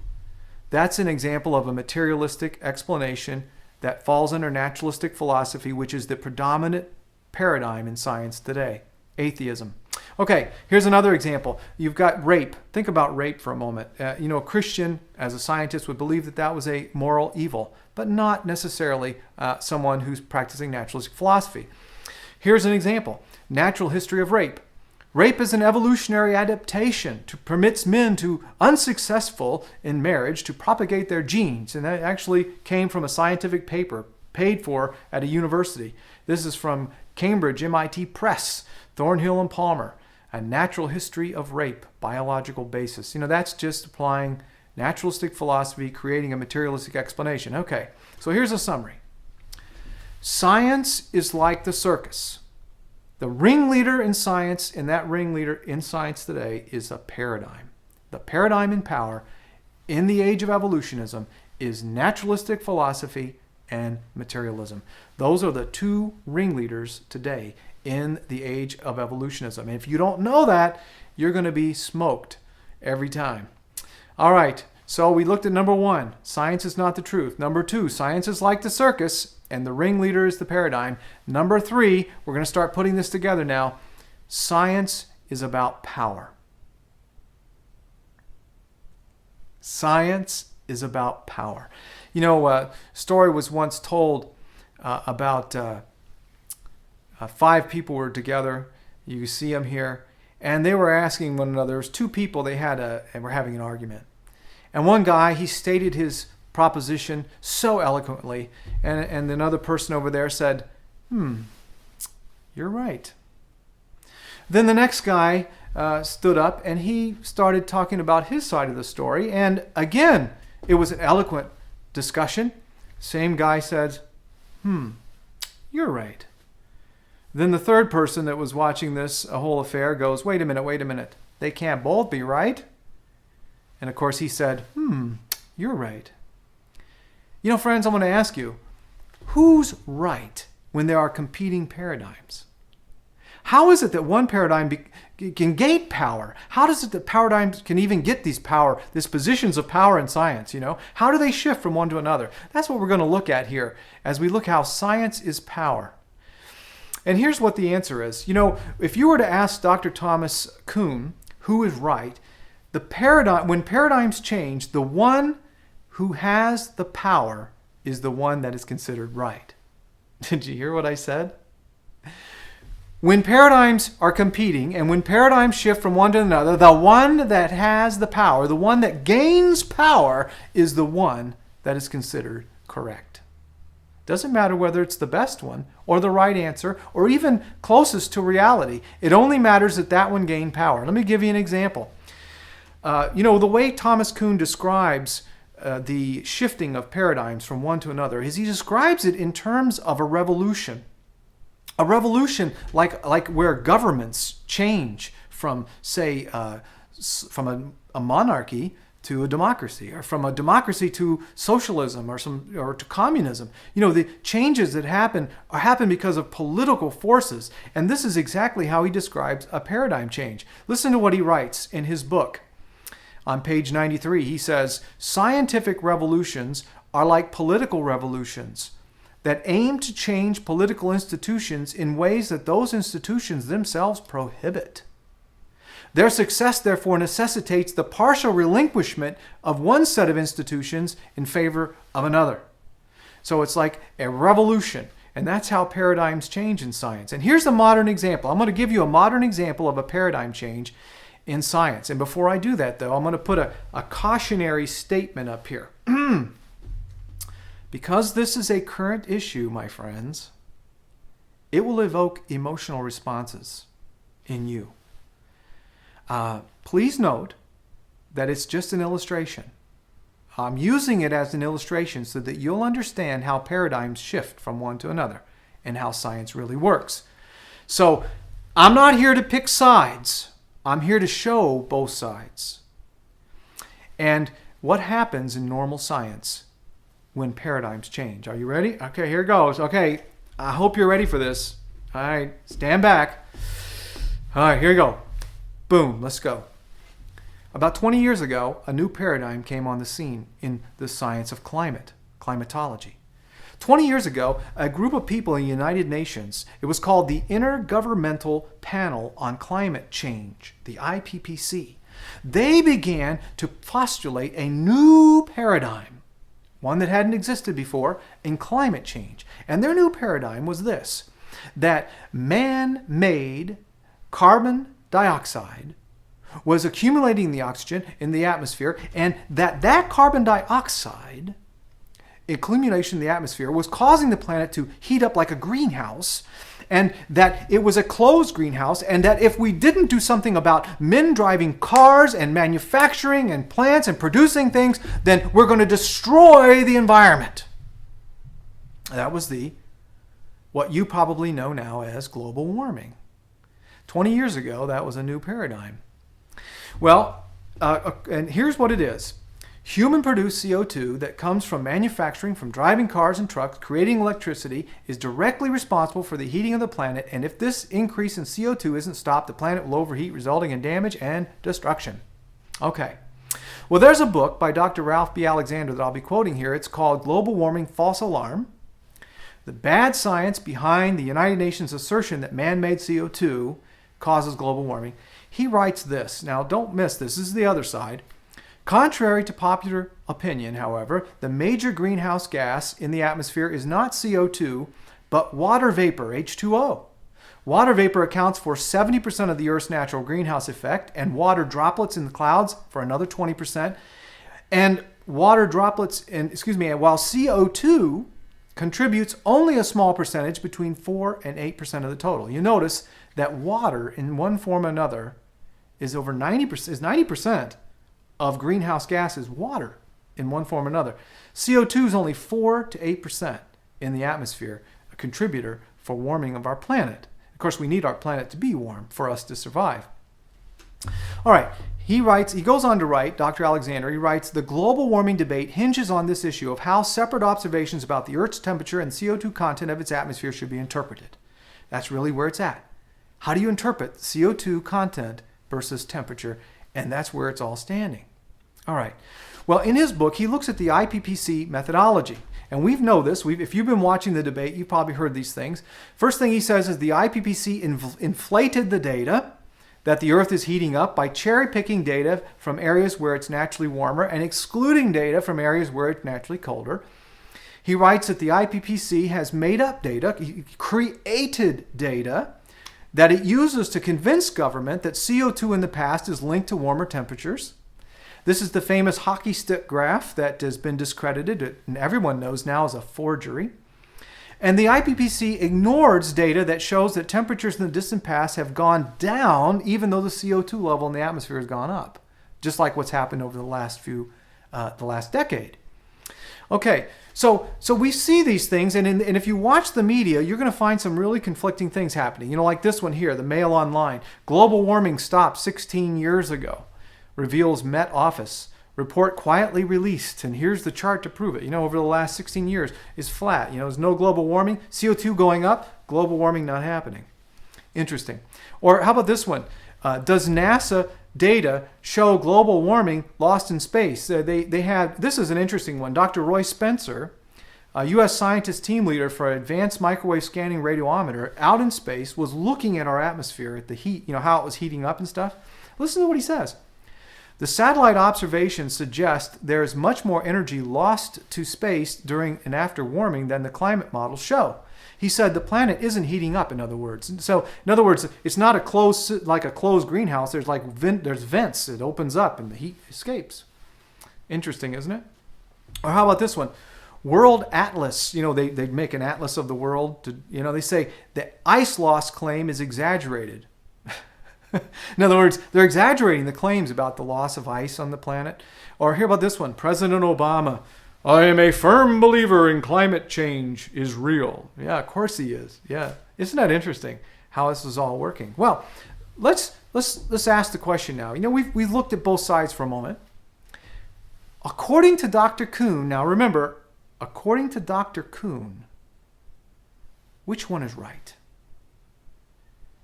That's an example of a materialistic explanation that falls under naturalistic philosophy, which is the predominant paradigm in science today, atheism. Okay, here's another example. You've got rape. Think about rape for a moment. A Christian, as a scientist, would believe that that was a moral evil, but not necessarily someone who's practicing naturalistic philosophy. Here's an example. Natural history of rape. Rape is an evolutionary adaptation to permits men to unsuccessful in marriage to propagate their genes. And that actually came from a scientific paper paid for at a university. This is from Cambridge, MIT Press, Thornhill and Palmer. A natural history of rape, biological basis. That's just applying naturalistic philosophy, creating a materialistic explanation. Okay, so here's a summary. Science is like the circus. The ringleader in science, and that ringleader in science today is a paradigm. the paradigm in power in the age of evolutionism is naturalistic philosophy and materialism. Those are the two ringleaders today in the age of evolutionism. And if you don't know that, you're going to be smoked every time. All right, so we looked at number 1, science is not the truth. Number 2, science is like the circus, and the ringleader is the paradigm. Number 3, we're going to start putting this together now. Science is about power. Science is about power. You know, a story was once told about 5 people were together. You see them here. And they were asking one another. There was 2 people. And were having an argument. And one guy, he stated his proposition so eloquently. And another person over there said, you're right. Then the next guy stood up and he started talking about his side of the story. And again, it was an eloquent discussion. Same guy said, you're right. Then the third person that was watching this whole affair goes, wait a minute. They can't both be right. And of course he said, you're right. You know, friends, I'm going to ask you, who's right when there are competing paradigms? How is it that one paradigm can gain power? How does it that paradigms can even get these positions of power in science, you know? How do they shift from one to another? That's what we're going to look at here as we look how science is power. And here's what the answer is. You know, if you were to ask Dr. Thomas Kuhn who is right, when paradigms change, the one who has the power is the one that is considered right. Did you hear what I said? When paradigms are competing and when paradigms shift from one to another, the one that has the power, the one that gains power, is the one that is considered correct. Doesn't matter whether it's the best one or the right answer or even closest to reality. It only matters that that one gained power. Let me give you an example. You know, the way Thomas Kuhn describes the shifting of paradigms from one to another is he describes it in terms of a revolution. A revolution like where governments change from, say, from a monarchy to a democracy, or from a democracy to socialism, or to communism. You know, the changes that happen because of political forces. And this is exactly how he describes a paradigm change. Listen to what he writes in his book. On page 93, he says, scientific revolutions are like political revolutions that aim to change political institutions in ways that those institutions themselves prohibit. Their success, therefore, necessitates the partial relinquishment of one set of institutions in favor of another. So it's like a revolution, and that's how paradigms change in science. And here's a modern example. I'm going to give you a modern example of a paradigm change in science. And before I do that, though, I'm going to put a cautionary statement up here. Because this is a current issue, my friends, it will evoke emotional responses in you. Please note that it's just an illustration. I'm using it as an illustration so that you'll understand how paradigms shift from one to another and how science really works. So I'm not here to pick sides. I'm here to show both sides. And what happens in normal science when paradigms change. Are you ready? Okay, here it goes. Okay, I hope you're ready for this. All right, stand back. All right, here we go. Boom, let's go. About 20 years ago, a new paradigm came on the scene in the science of climatology. 20 years ago, a group of people in the United Nations, it was called the Intergovernmental Panel on Climate Change, the IPPC. They began to postulate a new paradigm, one that hadn't existed before, in climate change. And their new paradigm was this, that man-made carbon dioxide was accumulating the oxygen in the atmosphere, and that carbon dioxide accumulation in the atmosphere was causing the planet to heat up like a greenhouse, and that it was a closed greenhouse, and that if we didn't do something about men driving cars and manufacturing and plants and producing things, then we're going to destroy the environment. That was what you probably know now as global warming. 20 years ago, that was a new paradigm. Well, and here's what it is. Human-produced CO2 that comes from manufacturing, from driving cars and trucks, creating electricity, is directly responsible for the heating of the planet, and if this increase in CO2 isn't stopped, the planet will overheat, resulting in damage and destruction. Okay. Well, there's a book by Dr. Ralph B. Alexander that I'll be quoting here. It's called Global Warming False Alarm: The Bad Science Behind the United Nations Assertion That Man-Made CO2 Causes Global Warming. He writes this. Now, don't miss this. This is the other side. Contrary to popular opinion, however, the major greenhouse gas in the atmosphere is not CO2, but water vapor, H2O. Water vapor accounts for 70% of the Earth's natural greenhouse effect, and water droplets in the clouds for another 20%. And water droplets, while CO2 contributes only a small percentage, between 4 and 8% of the total. You notice that water, in one form or another, is over 90% of greenhouse gas is water in one form or another. CO2 is only 4 to 8% in the atmosphere, a contributor for warming of our planet. Of course, we need our planet to be warm for us to survive. All right, he goes on to write, Dr. Alexander, he writes, the global warming debate hinges on this issue of how separate observations about the Earth's temperature and CO2 content of its atmosphere should be interpreted. That's really where it's at. How do you interpret CO2 content versus temperature? And that's where it's all standing. All right. Well, in his book, he looks at the IPCC methodology. And we know this. If you've been watching the debate, you've probably heard these things. First thing he says is the IPCC inflated the data that the Earth is heating up by cherry-picking data from areas where it's naturally warmer and excluding data from areas where it's naturally colder. He writes that the IPCC has made up data, created data, that it uses to convince government that CO2 in the past is linked to warmer temperatures. This is the famous hockey stick graph that has been discredited, and everyone knows now is a forgery. And the IPCC ignores data that shows that temperatures in the distant past have gone down, even though the CO2 level in the atmosphere has gone up, just like what's happened over the last decade. Okay, so we see these things, and if you watch the media, you're going to find some really conflicting things happening. You know, like this one here, the Mail Online. Global warming stopped 16 years ago. Reveals Met Office. Report quietly released. And here's the chart to prove it. You know, over the last 16 years is flat. You know, there's no global warming. CO2 going up, global warming not happening. Interesting. Or how about this one? Does NASA data show global warming lost in space? This is an interesting one. Dr. Roy Spencer, a U.S. scientist team leader for Advanced Microwave Scanning Radiometer, out in space, was looking at our atmosphere, at the heat, you know, how it was heating up and stuff. Listen to what he says. The satellite observations suggest there is much more energy lost to space during and after warming than the climate models show. He said the planet isn't heating up, in other words. So, in other words, it's not a closed greenhouse. There's vents. It opens up and the heat escapes. Interesting, isn't it? Or how about this one? World Atlas. You know, they make an atlas of the world. They say the ice loss claim is exaggerated. In other words, they're exaggerating the claims about the loss of ice on the planet. Or hear about this one. President Obama, I am a firm believer in climate change is real. Yeah, of course he is. Yeah. Isn't that interesting how this is all working? Well, let's ask the question now. You know, we've looked at both sides for a moment. According to Dr. Kuhn, now remember, according to Dr. Kuhn, which one is right?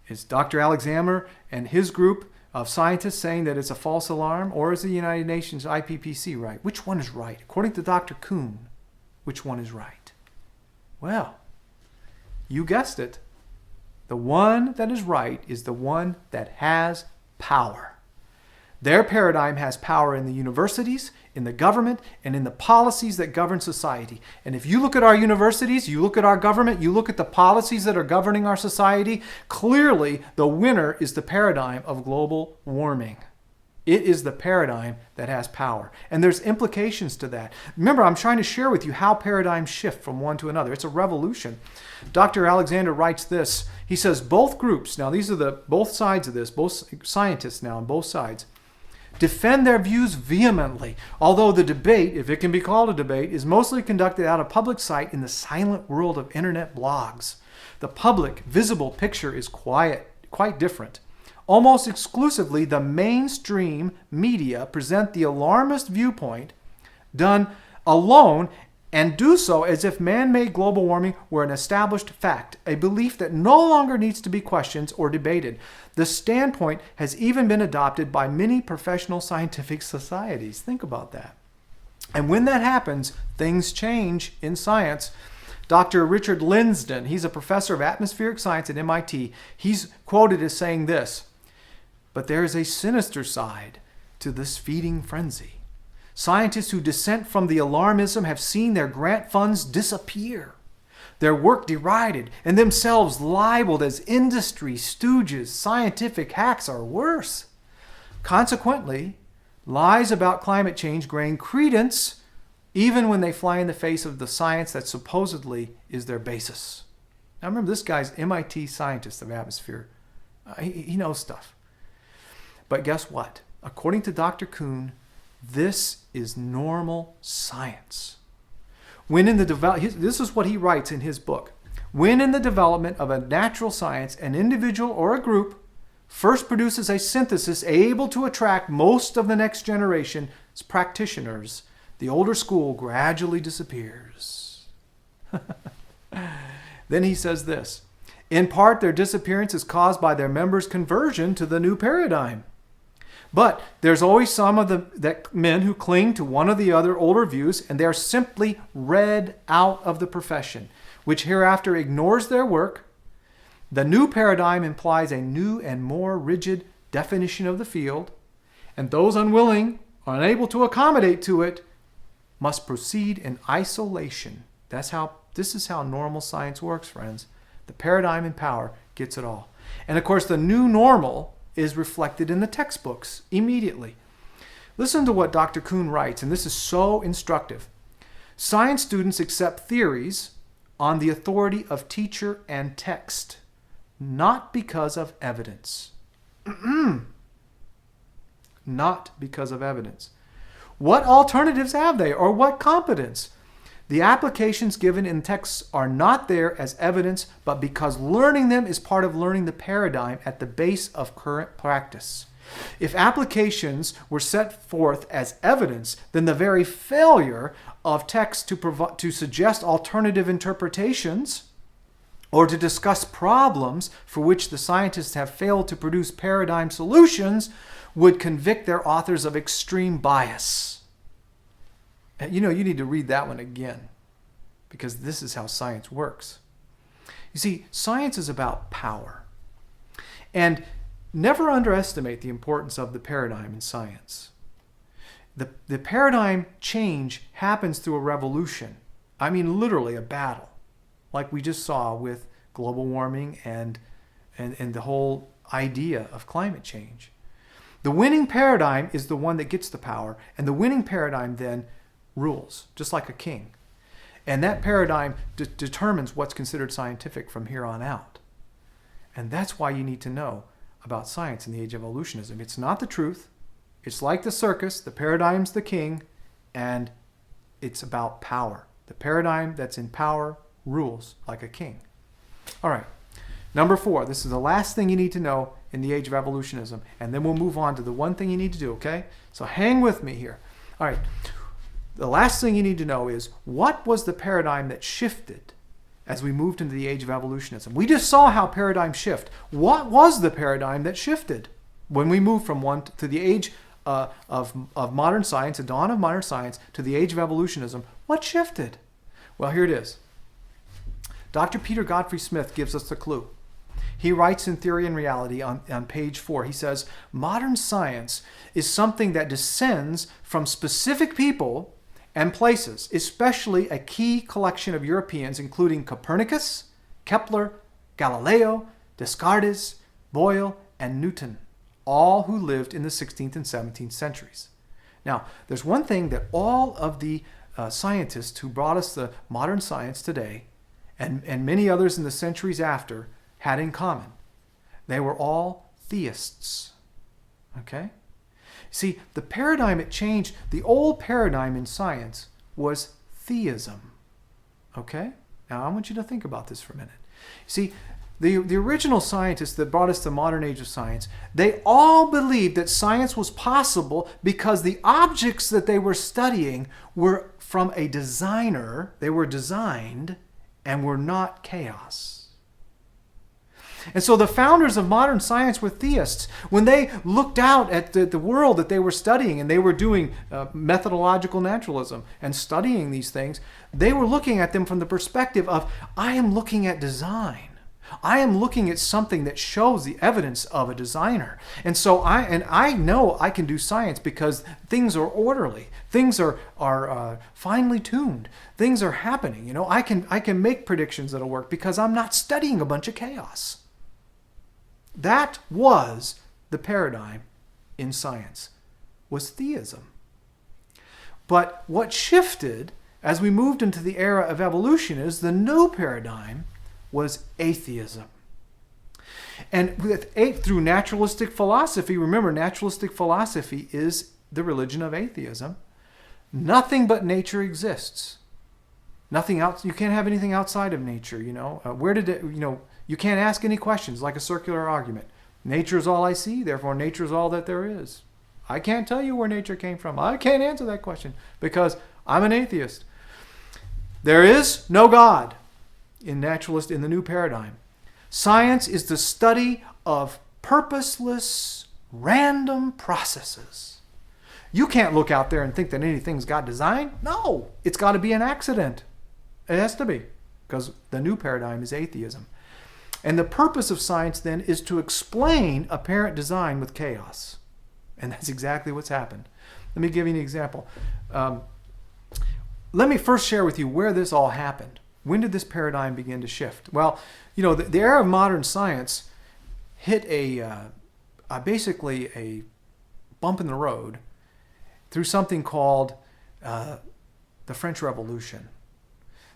Is Dr. Alexander and his group of scientists saying that it's a false alarm, or is the United Nations IPCC right? Which one is right? According to Dr. Kuhn, which one is right? Well, you guessed it. The one that is right is the one that has power. Their paradigm has power in the universities, in the government, and in the policies that govern society. And if you look at our universities, you look at our government, you look at the policies that are governing our society, clearly the winner is the paradigm of global warming. It is the paradigm that has power. And there's implications to that. Remember, I'm trying to share with you how paradigms shift from one to another. It's a revolution. Dr. Alexander writes this. He says both groups, now these are both sides of this, both scientists now on both sides, defend their views vehemently, although the debate, if it can be called a debate, is mostly conducted out of public sight in the silent world of internet blogs. The public, visible picture is quite different. Almost exclusively, the mainstream media present the alarmist viewpoint done alone and do so as if man-made global warming were an established fact, a belief that no longer needs to be questioned or debated. The standpoint has even been adopted by many professional scientific societies. Think about that. And when that happens, things change in science. Dr. Richard Linsden, he's a professor of atmospheric science at MIT. He's quoted as saying this, "But there is a sinister side to this feeding frenzy. Scientists who dissent from the alarmism have seen their grant funds disappear, their work derided, and themselves libeled as industry stooges, scientific hacks, or worse. Consequently, lies about climate change gain credence even when they fly in the face of the science that supposedly is their basis." Now remember, this guy's MIT scientist of atmosphere. He knows stuff. But guess what? According to Dr. Kuhn, this is normal science. This is what he writes in his book. When in the development of a natural science, an individual or a group first produces a synthesis able to attract most of the next generation's practitioners, the older school gradually disappears. Then he says this, "In part, their disappearance is caused by their members' conversion to the new paradigm. But there's always some of the men who cling to one or the other older views, and they are simply read out of the profession, which hereafter ignores their work. The new paradigm implies a new and more rigid definition of the field, and those unwilling or unable to accommodate to it must proceed in isolation." This is how normal science works, friends. The paradigm in power gets it all. And of course, the new normal is reflected in the textbooks immediately. Listen to what Dr. Kuhn writes, and this is so instructive. "Science students accept theories on the authority of teacher and text, not because of evidence." Not because of evidence. What alternatives have they, or what competence? The applications given in texts are not there as evidence, but because learning them is part of learning the paradigm at the base of current practice. If applications were set forth as evidence, then the very failure of texts to suggest alternative interpretations or to discuss problems for which the scientists have failed to produce paradigm solutions would convict their authors of extreme bias. You need to read that one again, because this is how science works. You see, science is about power. And never underestimate the importance of the paradigm in science. The paradigm change happens through a revolution. I mean, literally a battle, like we just saw with global warming and the whole idea of climate change. The winning paradigm is the one that gets the power, and the winning paradigm then rules, just like a king. And that paradigm determines what's considered scientific from here on out. And that's why you need to know about science in the age of evolutionism. It's not the truth. It's like the circus. The paradigm's the king, and it's about power. The paradigm that's in power rules like a king. All right. Number 4. This is the last thing you need to know in the age of evolutionism. And then we'll move on to the one thing you need to do, okay? So hang with me here. All right. The last thing you need to know is, what was the paradigm that shifted as we moved into the age of evolutionism? We just saw how paradigms shift. What was the paradigm that shifted when we moved from one to the age of modern science, the dawn of modern science, to the age of evolutionism? What shifted? Well, here it is. Dr. Peter Godfrey Smith gives us the clue. He writes in Theory and Reality on page 4, he says, "Modern science is something that descends from specific people and places, especially a key collection of Europeans, including Copernicus, Kepler, Galileo, Descartes, Boyle, and Newton, all who lived in the 16th and 17th centuries." Now, there's one thing that all of the scientists who brought us the modern science today, and many others in the centuries after, had in common. They were all theists. Okay? See, the paradigm it changed, the old paradigm in science was theism. Okay? Now I want you to think about this for a minute. See, the original scientists that brought us to the modern age of science, they all believed that science was possible because the objects that they were studying were from a designer. They were designed and were not chaos. And so the founders of modern science were theists. When they looked out at the world that they were studying, and they were doing methodological naturalism and studying these things, they were looking at them from the perspective of, I am looking at design. I am looking at something that shows the evidence of a designer. And so I know I can do science because things are orderly. Things are finely tuned. Things are happening. You know, I can make predictions that'll work because I'm not studying a bunch of chaos. That was the paradigm in science, was theism. But what shifted as we moved into the era of evolution is the new paradigm was atheism. And through naturalistic philosophy, remember, naturalistic philosophy is the religion of atheism. Nothing but nature exists. Nothing else. You can't have anything outside of nature. You know, you can't ask any questions, like a circular argument. Nature is all I see, therefore nature is all that there is. I can't tell you where nature came from. I can't answer that question because I'm an atheist. There is no God in the new paradigm. Science is the study of purposeless, random processes. You can't look out there and think that anything's got design. No, it's got to be an accident. It has to be, because the new paradigm is atheism. And the purpose of science then is to explain apparent design with chaos. And that's exactly what's happened. Let me give you an example. Let me first share with you where this all happened. When did this paradigm begin to shift? Well, you know, the era of modern science hit basically a bump in the road through something called the French Revolution.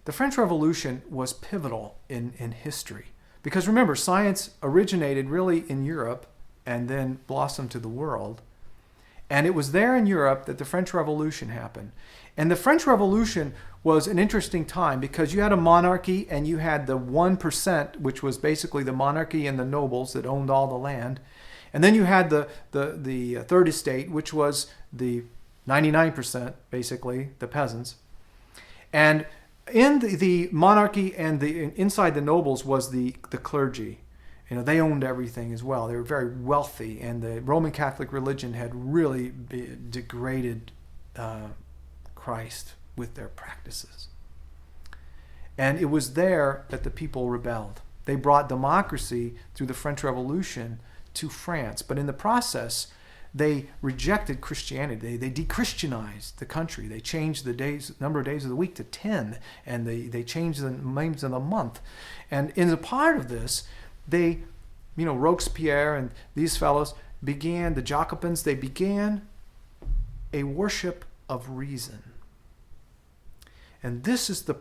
The French Revolution was pivotal in history. Because remember, science originated really in Europe and then blossomed to the world. And it was there in Europe that the French Revolution happened. And the French Revolution was an interesting time because you had a monarchy and you had the 1%, which was basically the monarchy and the nobles that owned all the land. And then you had the third estate, which was the 99%, basically, the peasants. And in the monarchy and inside the nobles was the clergy. You know, they owned everything as well. They were very wealthy, and the Roman Catholic religion had really degraded Christ with their practices. And it was there that the people rebelled. They brought democracy through the French Revolution to France, but in the process, they rejected Christianity. They de-Christianized the country. They changed the number of days of the week to 10, and they changed the names of the month. And in the part of this, Robespierre and these fellows the Jacobins, they began a worship of reason. And this is the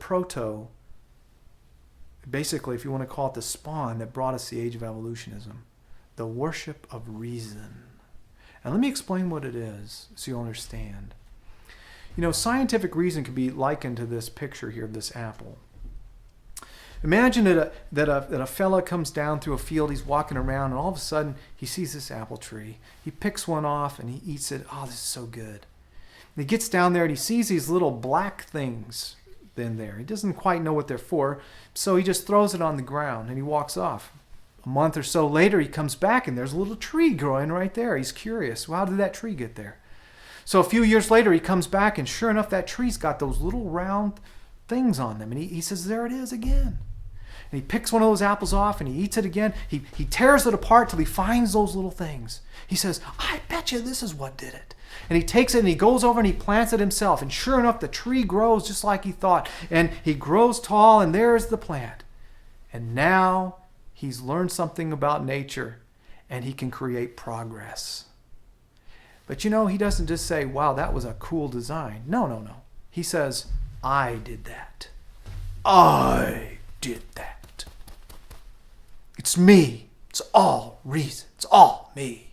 basically, if you want to call it the spawn that brought us the age of evolutionism, the worship of reason. And let me explain what it is so you'll understand. You know, scientific reason can be likened to this picture here of this apple. Imagine that a fella comes down through a field, he's walking around, and all of a sudden he sees this apple tree. He picks one off and he eats it. Oh, this is so good. And he gets down there and he sees these little black things in there. He doesn't quite know what they're for, so he just throws it on the ground and he walks off. A month or so later, he comes back and there's a little tree growing right there. He's curious. Well, how did that tree get there? So a few years later, he comes back and sure enough, that tree's got those little round things on them. And he says, there it is again. And he picks one of those apples off and he eats it again. He tears it apart till he finds those little things. He says, I bet you this is what did it. And he takes it and he goes over and he plants it himself. And sure enough, the tree grows just like he thought. And he grows tall and there's the plant. And now he's learned something about nature and he can create progress. But you know, he doesn't just say, wow, that was a cool design. No. He says, I did that. I did that. It's me. It's all reason. It's all me.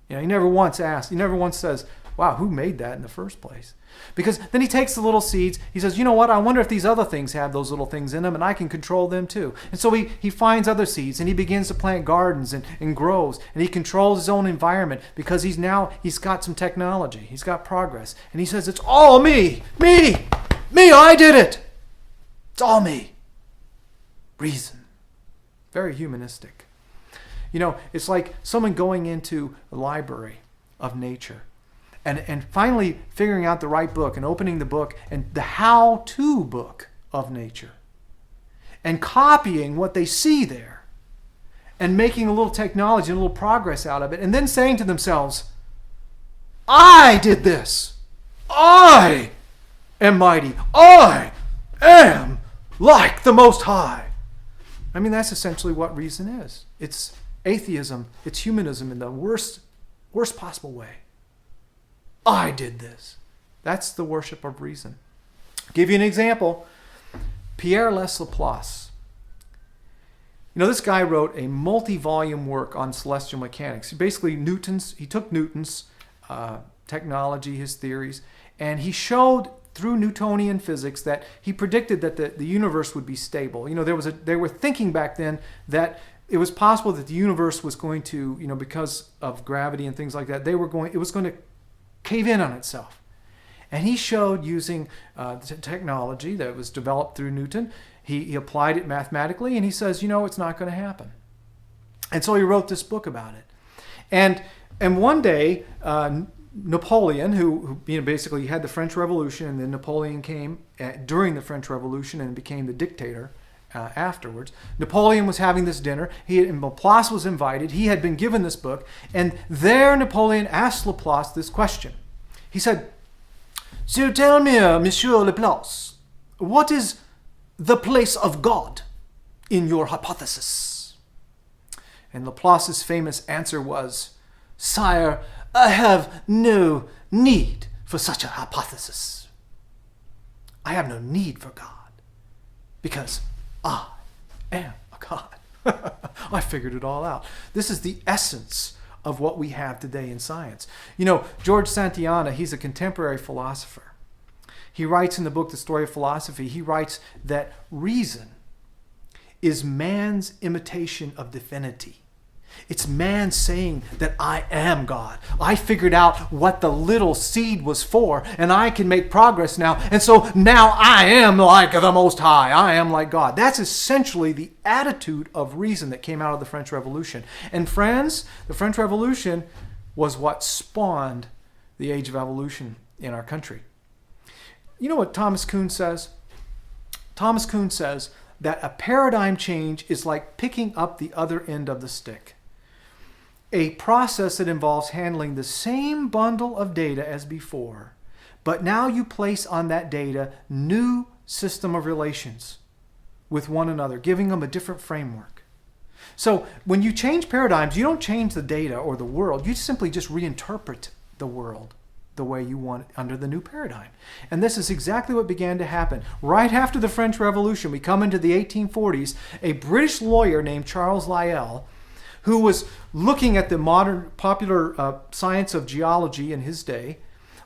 You know, he never once says, wow, who made that in the first place? Because then he takes the little seeds. He says, you know what? I wonder if these other things have those little things in them, and I can control them too. And so he finds other seeds, and he begins to plant gardens and grows, and he controls his own environment because he's got some technology. He's got progress. And he says, it's all me, I did it. It's all me. Reason. Very humanistic. You know, it's like someone going into a library of nature and finally figuring out the right book and opening the book and the how-to book of nature and copying what they see there and making a little technology and a little progress out of it and then saying to themselves, I did this. I am mighty. I am like the Most High. I mean, that's essentially what reason is. It's atheism. It's humanism in the worst possible way. I did this. That's the worship of reason. I'll give you an example. Pierre Laplace. You know, this guy wrote a multi-volume work on celestial mechanics. Basically, he took Newton's technology, his theories, and he showed through Newtonian physics that he predicted that the universe would be stable. You know, they were thinking back then that it was possible that the universe was going to, you know, because of gravity and things like that, it was going to cave in on itself. And he showed using the technology that was developed through Newton, he applied it mathematically, and he says, you know, it's not going to happen. And so he wrote this book about it. And one day, Napoleon, who you know, basically had the French Revolution, and then Napoleon came during the French Revolution and became the dictator afterwards. Napoleon was having this dinner. And Laplace was invited. He had been given this book. And there Napoleon asked Laplace this question. He said, so tell me, Monsieur Laplace, what is the place of God in your hypothesis? And Laplace's famous answer was, Sire, I have no need for such a hypothesis. I have no need for God because I am a God. I figured it all out. This is the essence of what we have today in science. You know, George Santayana, he's a contemporary philosopher. He writes in the book, The Story of Philosophy, he writes that reason is man's imitation of divinity. It's man saying that I am God. I figured out what the little seed was for, and I can make progress now. And so now I am like the Most High. I am like God. That's essentially the attitude of reason that came out of the French Revolution. And friends, the French Revolution was what spawned the age of evolution in our country. You know what Thomas Kuhn says? Thomas Kuhn says that a paradigm change is like picking up the other end of the stick. A process that involves handling the same bundle of data as before, but now you place on that data new system of relations with one another, giving them a different framework. So when you change paradigms, you don't change the data or the world. You simply just reinterpret the world the way you want it under the new paradigm. And this is exactly what began to happen. Right after the French Revolution, we come into the 1840s, a British lawyer named Charles Lyell, who was looking at the modern popular science of geology in his day,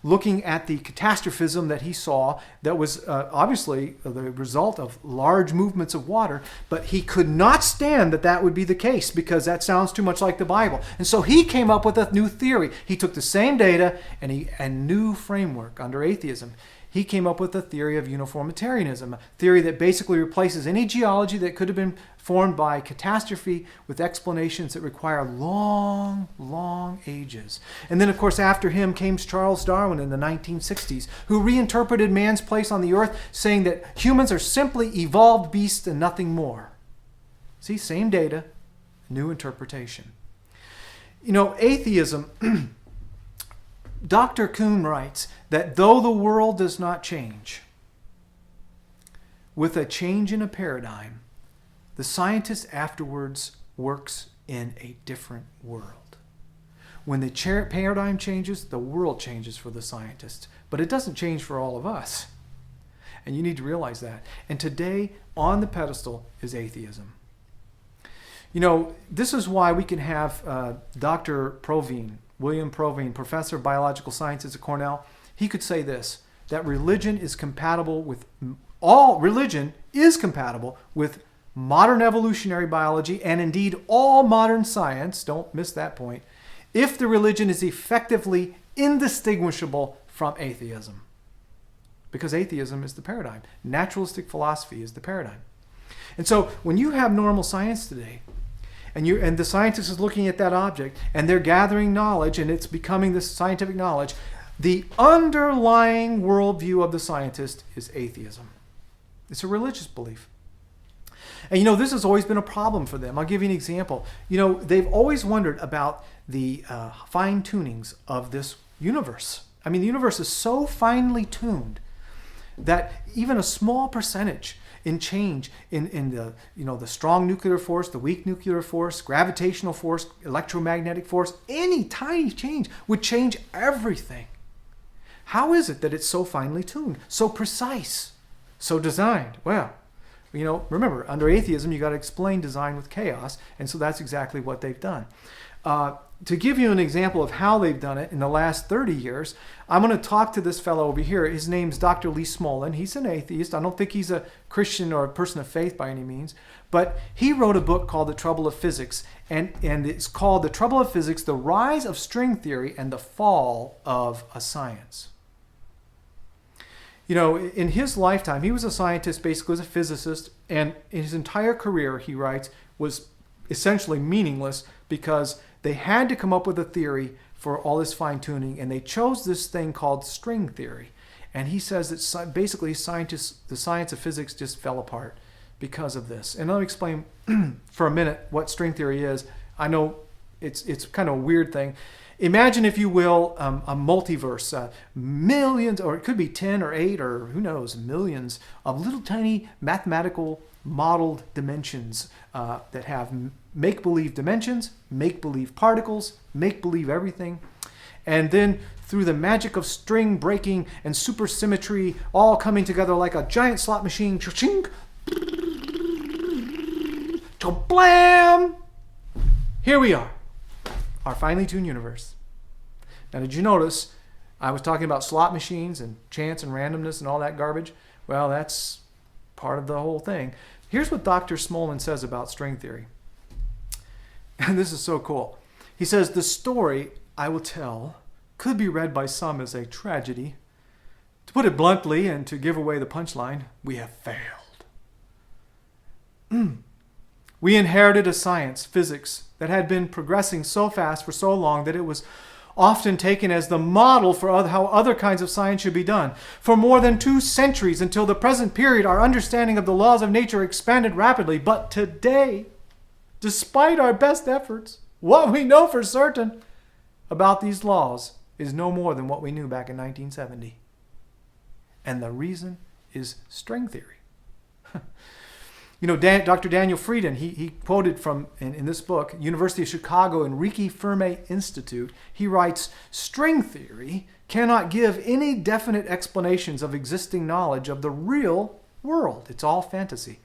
looking at the catastrophism that he saw that was obviously the result of large movements of water, but he could not stand that would be the case because that sounds too much like the Bible. And so he came up with a new theory. He took the same data and a new framework under atheism. He came up with a theory of uniformitarianism, a theory that basically replaces any geology that could have been formed by catastrophe with explanations that require long, long ages. And then, of course, after him came Charles Darwin in the 1960s, who reinterpreted man's place on the earth, saying that humans are simply evolved beasts and nothing more. See, same data, new interpretation. You know, atheism... Dr. Kuhn writes that though the world does not change, with a change in a paradigm, the scientist afterwards works in a different world. When the paradigm changes, the world changes for the scientist, but it doesn't change for all of us. And you need to realize that. And today, on the pedestal is atheism. You know, this is why we can have Dr. Provine William Provine, professor of biological sciences at Cornell, he could say this, that religion is compatible with modern evolutionary biology and indeed all modern science, don't miss that point, if the religion is effectively indistinguishable from atheism. Because atheism is the paradigm. Naturalistic philosophy is the paradigm. And so when you have normal science today, and the scientist is looking at that object, and they're gathering knowledge, and it's becoming this scientific knowledge, the underlying worldview of the scientist is atheism. It's a religious belief. And this has always been a problem for them. I'll give you an example. They've always wondered about the fine tunings of this universe. I mean, the universe is so finely tuned that even a small percentage in change in the strong nuclear force, the weak nuclear force, gravitational force, electromagnetic force, any tiny change would change everything. How is it that it's so finely tuned, so precise, so designed? Well, remember, under atheism, you got to explain design with chaos, and so that's exactly what they've done. To give you an example of how they've done it in the last 30 years, I'm going to talk to this fellow over here. His name's Dr. Lee Smolin. He's an atheist. I don't think he's a Christian or a person of faith by any means, but he wrote a book called The Trouble of Physics, and it's called The Trouble of Physics, The Rise of String Theory and the Fall of a Science. In his lifetime, he was a scientist, basically was a physicist, and in his entire career, he writes, was essentially meaningless because they had to come up with a theory for all this fine-tuning, and they chose this thing called string theory. And he says that basically the science of physics just fell apart because of this. And let me explain for a minute what string theory is. I know it's kind of a weird thing. Imagine, if you will, a multiverse, millions, or it could be 10 or 8 or who knows, millions of little tiny mathematical modeled dimensions that have make-believe dimensions, make-believe particles, make-believe everything. And then through the magic of string breaking and supersymmetry, all coming together like a giant slot machine, cha-ching, blam! Here we are. Our finely tuned universe. Now, did you notice I was talking about slot machines and chance and randomness and all that garbage? Well, that's part of the whole thing. Here's what Dr. Smolin says about string theory. And this is so cool. He says, the story I will tell could be read by some as a tragedy. To put it bluntly and to give away the punchline, we have failed. We inherited a science, physics, that had been progressing so fast for so long that it was often taken as the model for how other kinds of science should be done. For more than 2 centuries until the present period, our understanding of the laws of nature expanded rapidly. But today, despite our best efforts, what we know for certain about these laws is no more than what we knew back in 1970. And the reason is string theory. Dr. Daniel Frieden, he quoted from, in this book, University of Chicago Enrique Fermi Institute, he writes, string theory cannot give any definite explanations of existing knowledge of the real world. It's all fantasy.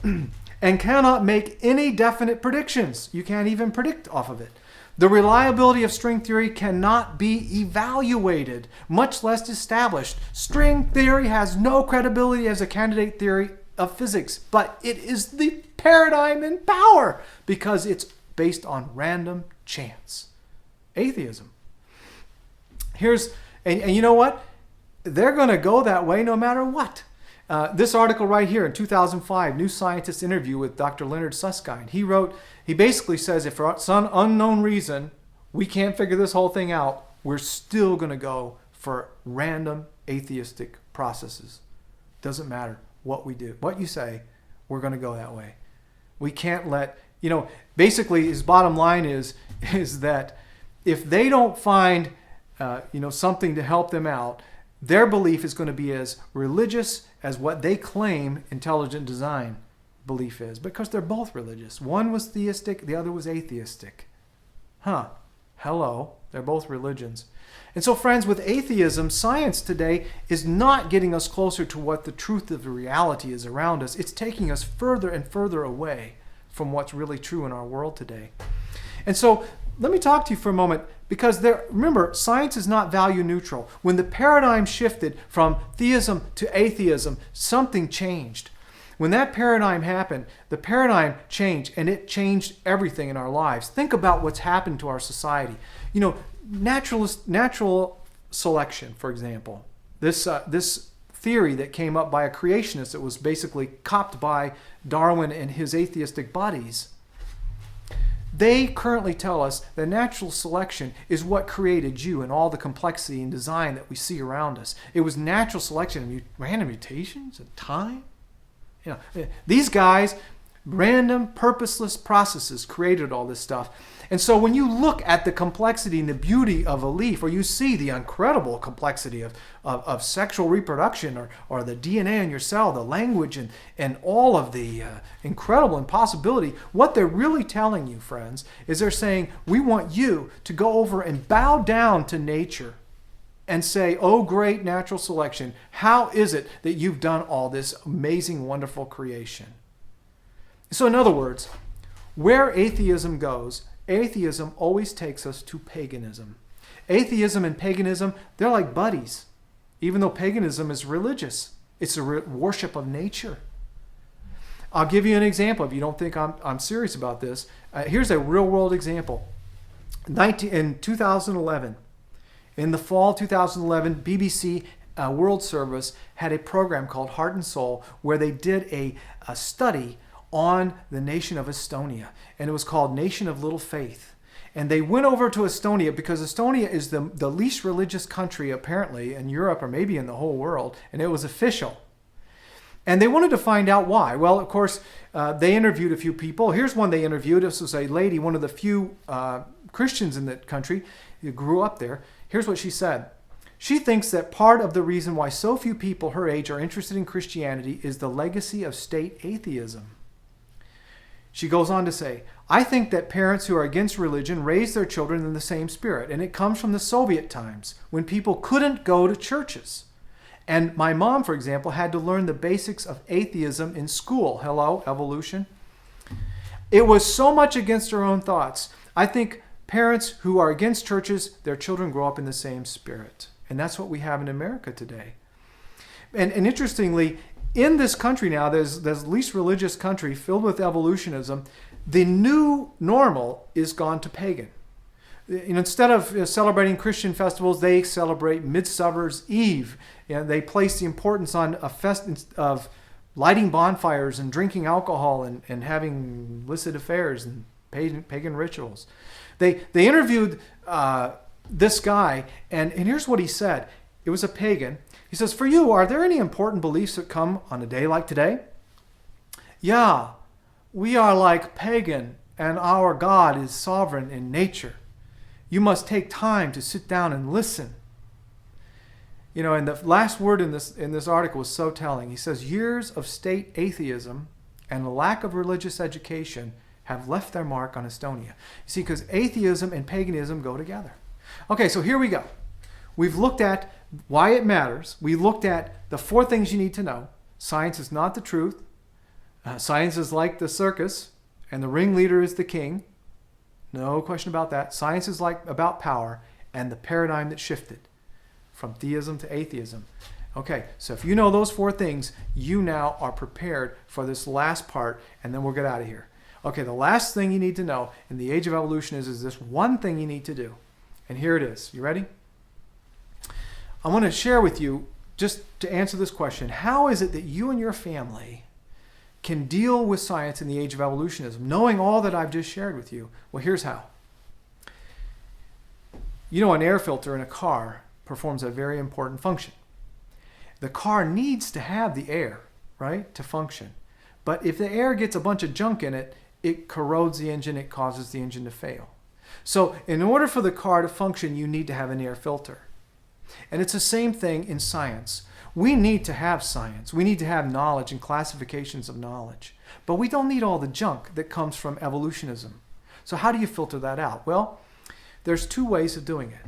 And cannot make any definite predictions. You can't even predict off of it. The reliability of string theory cannot be evaluated, much less established. String theory has no credibility as a candidate theory of physics, but it is the paradigm in power because it's based on random chance. Atheism. And you know what? They're going to go that way no matter what. This article right here in 2005, New Scientist interview with Dr. Leonard Susskind. He basically says if for some unknown reason we can't figure this whole thing out, we're still going to go for random atheistic processes. Doesn't matter what we do, what you say, we're going to go that way. We can't let, basically his bottom line is that if they don't find, something to help them out, their belief is going to be as religious as what they claim intelligent design belief is, because they're both religious. One was theistic, the other was atheistic. Hello, they're both religions. And so, friends, with atheism, science today is not getting us closer to what the truth of the reality is around us. It's taking us further and further away from what's really true in our world today. And so let me talk to you for a moment, because remember, science is not value neutral. When the paradigm shifted from theism to atheism, something changed. When that paradigm happened, the paradigm changed, and it changed everything in our lives. Think about what's happened to our society. Natural selection, for example. This theory that came up by a creationist that was basically copped by Darwin and his atheistic buddies. They currently tell us that natural selection is what created you and all the complexity and design that we see around us. It was natural selection and random mutations and time. These guys, random, purposeless processes created all this stuff. And so when you look at the complexity and the beauty of a leaf, or you see the incredible complexity of sexual reproduction, or the DNA in your cell, the language, and all of the incredible impossibility, what they're really telling you, friends, is they're saying, we want you to go over and bow down to nature and say, oh, great natural selection, how is it that you've done all this amazing, wonderful creation? So in other words, where atheism goes, atheism always takes us to paganism. Atheism and paganism, they're like buddies, even though paganism is religious. It's a worship of nature. I'll give you an example if you don't think I'm serious about this. Here's a real-world example. In 2011, in the fall 2011, BBC World Service had a program called Heart and Soul where they did a study on the nation of Estonia, and it was called Nation of Little Faith. And they went over to Estonia because Estonia is the least religious country apparently in Europe, or maybe in the whole world, and it was official. And they wanted to find out why. Well, of course, they interviewed a few people. Here's one they interviewed. This was a lady, one of the few Christians in that country who grew up there. Here's what she said. She thinks that part of the reason why so few people her age are interested in Christianity is the legacy of state atheism. She goes on to say, I think that parents who are against religion raise their children in the same spirit, and it comes from the Soviet times when people couldn't go to churches. And my mom, for example, had to learn the basics of atheism in school. Hello, evolution. It was so much against her own thoughts. I think parents who are against churches, their children grow up in the same spirit. And that's what we have in America today. And interestingly, in this country now, there's the least religious country filled with evolutionism. The new normal is gone to pagan. Instead of celebrating Christian festivals, they celebrate Midsummer's Eve. They place the importance on of lighting bonfires and drinking alcohol and having illicit affairs and pagan rituals. They interviewed this guy, and here's what he said. It was a pagan. He says, for you, are there any important beliefs that come on a day like today? Yeah, we are like pagan, and our God is sovereign in nature. You must take time to sit down and listen. And the last word in this article was so telling. He says, years of state atheism and the lack of religious education have left their mark on Estonia. You see, because atheism and paganism go together. Okay, so here we go. We've looked at why it matters. We looked at the 4 things you need to know. Science is not the truth. Science is like the circus, and the ringleader is the king. No question about that. Science is about power and the paradigm that shifted from theism to atheism. Okay, so if you know those 4 things, you now are prepared for this last part, and then we'll get out of here. Okay, the last thing you need to know in the age of evolution is this one thing you need to do. And here it is. You ready? I want to share with you, just to answer this question, how is it that you and your family can deal with science in the age of evolutionism, knowing all that I've just shared with you? Well, here's how. An air filter in a car performs a very important function. The car needs to have the air, right, to function. But if the air gets a bunch of junk in it, it corrodes the engine, it causes the engine to fail. So in order for the car to function, you need to have an air filter. And it's the same thing in science. We need to have science. We need to have knowledge and classifications of knowledge. But we don't need all the junk that comes from evolutionism. So how do you filter that out? Well, there's 2 ways of doing it.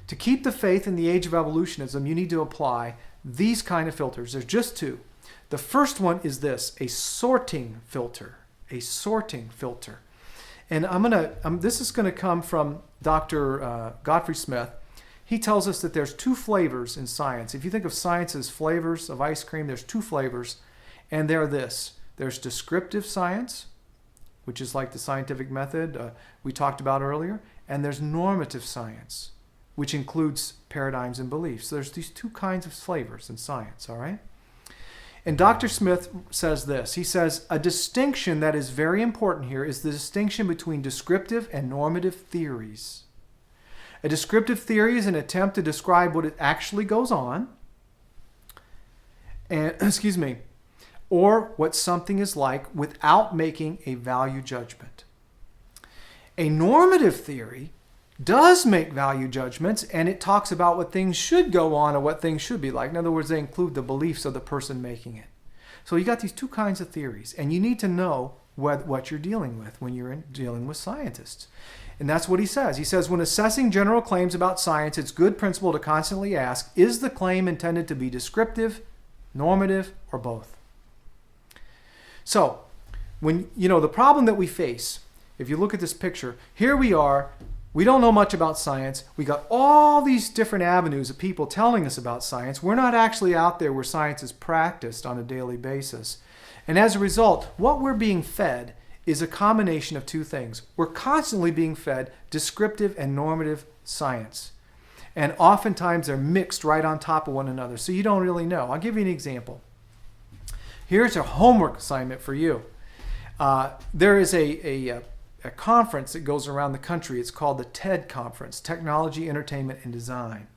To keep the faith in the age of evolutionism, you need to apply these kind of filters. There's just 2. The first one is this, a sorting filter. A sorting filter. And this is going to come from Dr. Godfrey Smith. He tells us that there's two flavors in science. If you think of science as flavors of ice cream, there's two flavors, and they're this. There's descriptive science, which is like the scientific method we talked about earlier, and there's normative science, which includes paradigms and beliefs. So there's these two kinds of flavors in science, all right? And Dr. Smith says this. He says, a distinction that is very important here is the distinction between descriptive and normative theories. A descriptive theory is an attempt to describe what actually goes on, and or what something is like without making a value judgment. A normative theory does make value judgments, and it talks about what things should go on or what things should be like. In other words, they include the beliefs of the person making it. So you got these two kinds of theories, and you need to know what you're dealing with when you're dealing with scientists. And that's what he says. He says, when assessing general claims about science, it's good principle to constantly ask, is the claim intended to be descriptive, normative, or both? So, the problem that we face, if you look at this picture, here we are, we don't know much about science. We got all these different avenues of people telling us about science. We're not actually out there where science is practiced on a daily basis. And as a result, what we're being fed is a combination of two things. We're constantly being fed descriptive and normative science. And oftentimes they're mixed right on top of one another, so you don't really know. I'll give you an example. Here's a homework assignment for you. There is a conference that goes around the country. It's called the TED Conference, Technology, Entertainment, and Design.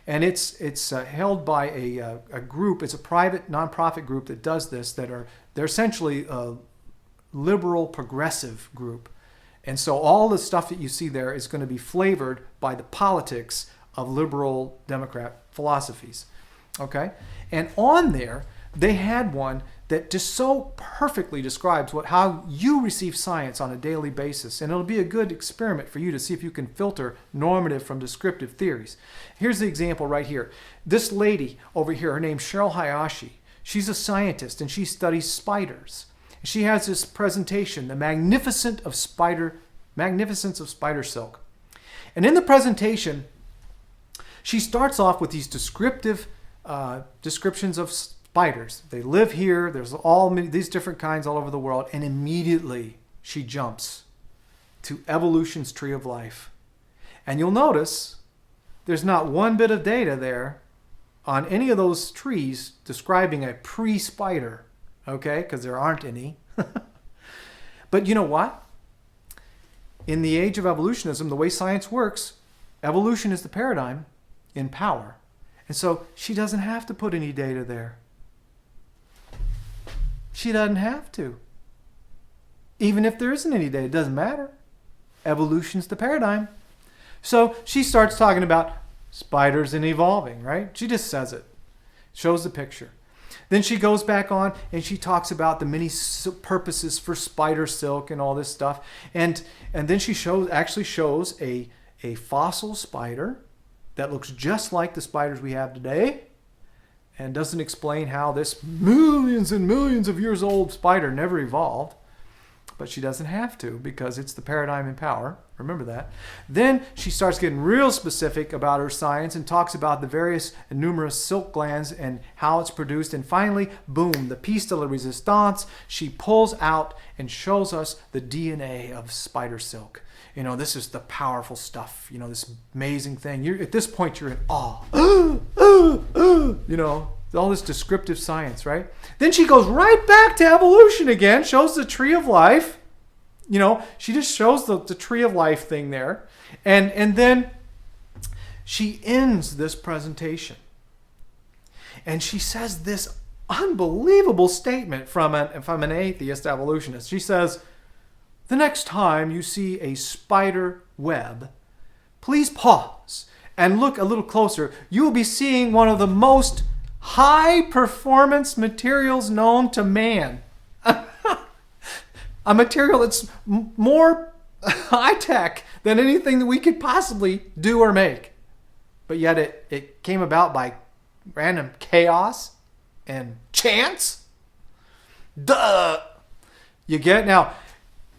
And it's held by a group. It's a private nonprofit group that does this. They're essentially a liberal progressive group. And so all the stuff that you see there is going to be flavored by the politics of liberal Democrat philosophies. Okay? And on there, they had one that just so perfectly describes how you receive science on a daily basis. And it'll be a good experiment for you to see if you can filter normative from descriptive theories. Here's the example right here. This lady over here, her name's Cheryl Hayashi. She's a scientist and she studies spiders. She has this presentation, The Magnificence of Spider Silk. And in the presentation, she starts off with these descriptive descriptions of spiders. They live here. There's these different kinds all over the world. And immediately she jumps to evolution's tree of life. And you'll notice there's not one bit of data there on any of those trees describing a pre-spider. Okay, because there aren't any. But you know what? In the age of evolutionism, the way science works, evolution is the paradigm in power. And so she doesn't have to put any data there. She doesn't have to. Even if there isn't any data, it doesn't matter. Evolution's the paradigm. So she starts talking about spiders and evolving, right? She just says it. Shows the picture. Then she goes back on and she talks about the many purposes for spider silk and all this stuff. And then she actually shows a fossil spider that looks just like the spiders we have today and doesn't explain how this millions and millions of years old spider never evolved. But she doesn't have to because it's the paradigm in power. Remember that. Then she starts getting real specific about her science and talks about the various and numerous silk glands and how it's produced. And finally, boom, the piece de la resistance, she pulls out and shows us the DNA of spider silk. This is the powerful stuff, this amazing thing. At this point, you're in awe. All this descriptive science, right? Then she goes right back to evolution again, shows the tree of life. She just shows the tree of life thing there. And then she ends this presentation. And she says this unbelievable statement from an atheist evolutionist. She says, the next time you see a spider web, please pause and look a little closer. You will be seeing one of the most high-performance materials known to man. A material that's more high-tech than anything that we could possibly do or make. But yet it came about by random chaos and chance. Duh! You get it? Now,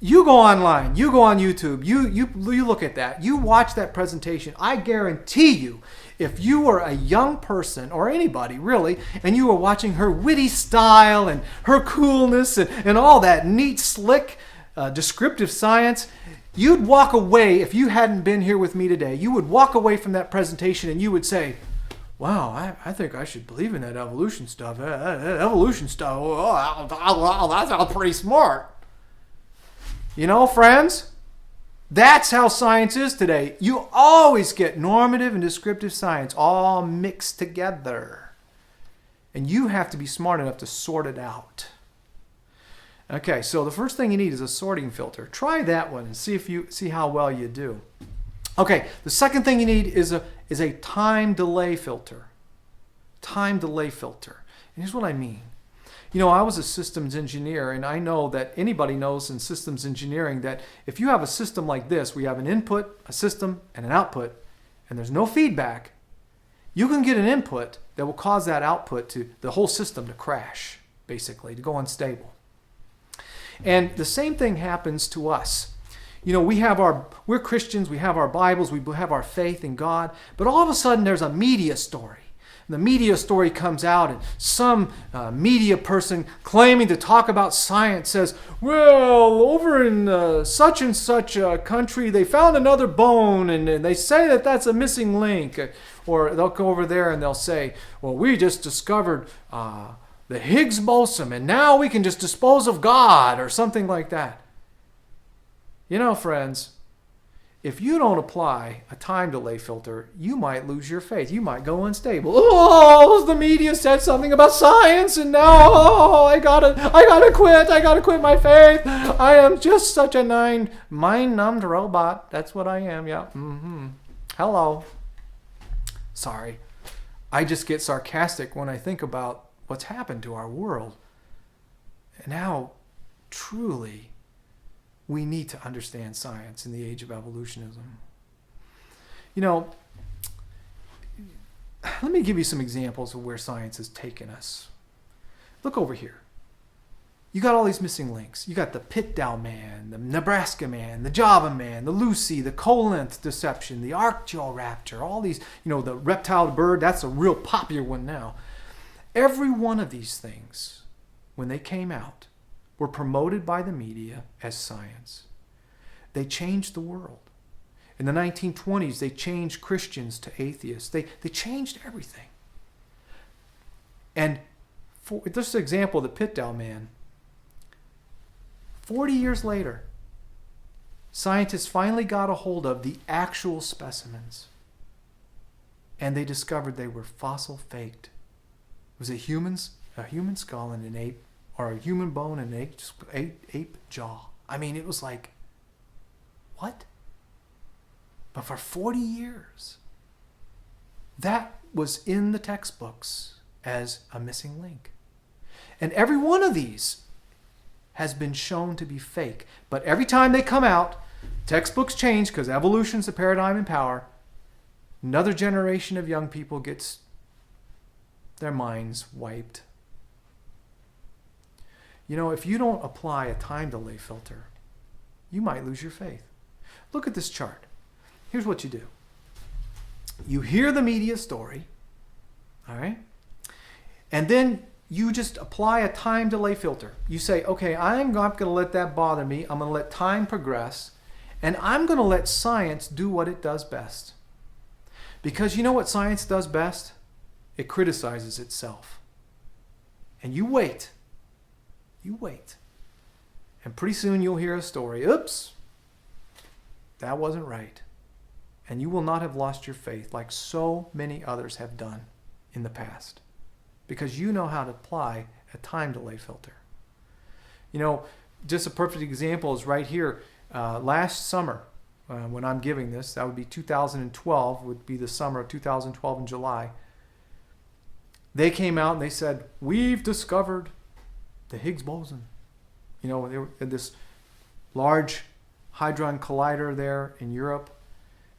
You go online, you go on YouTube, you look at that, you watch that presentation. I guarantee you, if you were a young person, or anybody really, and you were watching her witty style and her coolness and all that neat, slick, descriptive science, you'd walk away, if you hadn't been here with me today, you would walk away from that presentation and you would say, wow, I think I should believe in that evolution stuff. Evolution stuff, oh, that sounds pretty smart. You know, friends, that's how science is today. You always get normative and descriptive science all mixed together. And you have to be smart enough to sort it out. Okay, so the first thing you need is a sorting filter. Try that one and see how well you do. Okay, the second thing you need is a time delay filter. Time delay filter. And here's what I mean. You know, I was a systems engineer, and I know that anybody knows in systems engineering that if you have a system like this, where you have an input, a system, and an output, and there's no feedback, you can get an input that will cause that output to the whole system to crash, basically, to go unstable. And the same thing happens to us. You know, we're Christians, we have our Bibles, we have our faith in God, but all of a sudden there's a media story. The media story comes out and some media person claiming to talk about science says, well, over in such and such a country, they found another bone and they say that that's a missing link. Or they'll go over there and they'll say, well, we just discovered the Higgs boson and now we can just dispose of God or something like that. You know, friends, if you don't apply a time delay filter, you might lose your faith. You might go unstable. Oh, the media said something about science, and now I gotta quit. I gotta quit my faith. I am just such a mind-numbed robot. That's what I am. Yeah. Hello. Sorry. I just get sarcastic when I think about what's happened to our world, and how truly we need to understand science in the age of evolutionism. You know, let me give you some examples of where science has taken us. Look over here. You got all these missing links. You got the Pitdow man, the Nebraska man, the Java man, the Lucy, the Colinth deception, the Archaeoraptor, all these, you know, the reptile bird, that's a real popular one now. Every one of these things, when they came out, were promoted by the media as science. They changed the world. In the 1920s, they changed Christians to atheists. They changed everything. And for this example, the Pitdow man, 40 years later, scientists finally got a hold of the actual specimens. And they discovered they were fossil faked. It was a human skull and an ape, or a human bone and an ape jaw. I mean, it was like, what? But for 40 years, that was in the textbooks as a missing link. And every one of these has been shown to be fake. But every time they come out, textbooks change because evolution's the paradigm in power. Another generation of young people gets their minds wiped. You know, if you don't apply a time delay filter, you might lose your faith. Look at this chart. Here's what you do. You hear the media story, all right? And then you just apply a time delay filter. You say, okay, I'm not going to let that bother me. I'm going to let time progress, and I'm going to let science do what it does best. Because you know what science does best? It criticizes itself. And you wait. You wait. And pretty soon you'll hear a story. Oops, that wasn't right. And you will not have lost your faith like so many others have done in the past. Because you know how to apply a time delay filter. You know, just a perfect example is right here. Last summer, when I'm giving this, that would be 2012, would be the summer of 2012 in July. They came out and they said, we've discovered the Higgs boson. You know, they were at this large hadron collider there in Europe.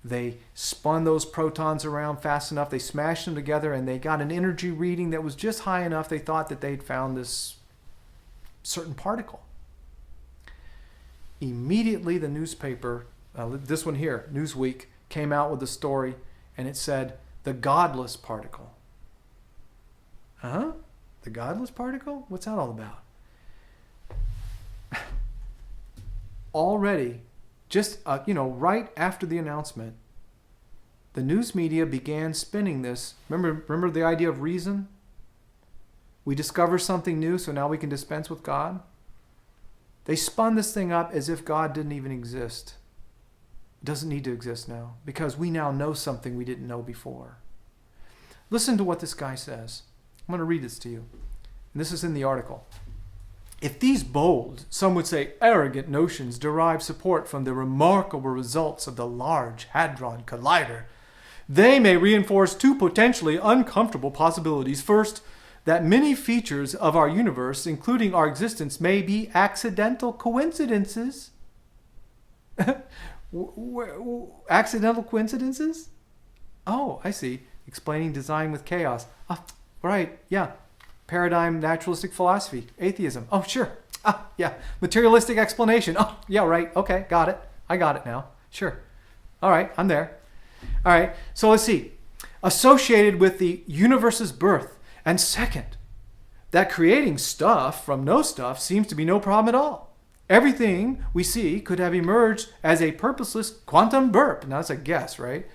They spun those protons around fast enough. They smashed them together and they got an energy reading that was just high enough. They thought that they'd found this certain particle. immediately the newspaper, this one here, Newsweek, came out with a story, and it said, the godless particle. Huh? The godless particle? What's that all about? Already, just right after the announcement, the news media began spinning this. Remember the idea of reason? We discover something new, so now we can dispense with God. They spun this thing up as if God didn't even exist. It doesn't need to exist now, because we now know something we didn't know before. Listen to what this guy says. I'm going to read this to you. And this is in the article. If these bold, some would say arrogant notions derive support from the remarkable results of the Large Hadron Collider, they may reinforce two potentially uncomfortable possibilities. First, that many features of our universe, including our existence, may be accidental coincidences. Accidental coincidences? Oh, I see. Explaining design with chaos. Right, yeah. Paradigm naturalistic philosophy. Atheism. Oh, sure. Yeah. Materialistic explanation. Oh, yeah, right. Okay, got it. I got it now. Sure. All right, I'm there. All right, so let's see. Associated with the universe's birth. And second, that creating stuff from no stuff seems to be no problem at all. Everything we see could have emerged as a purposeless quantum burp. Now that's a guess, right?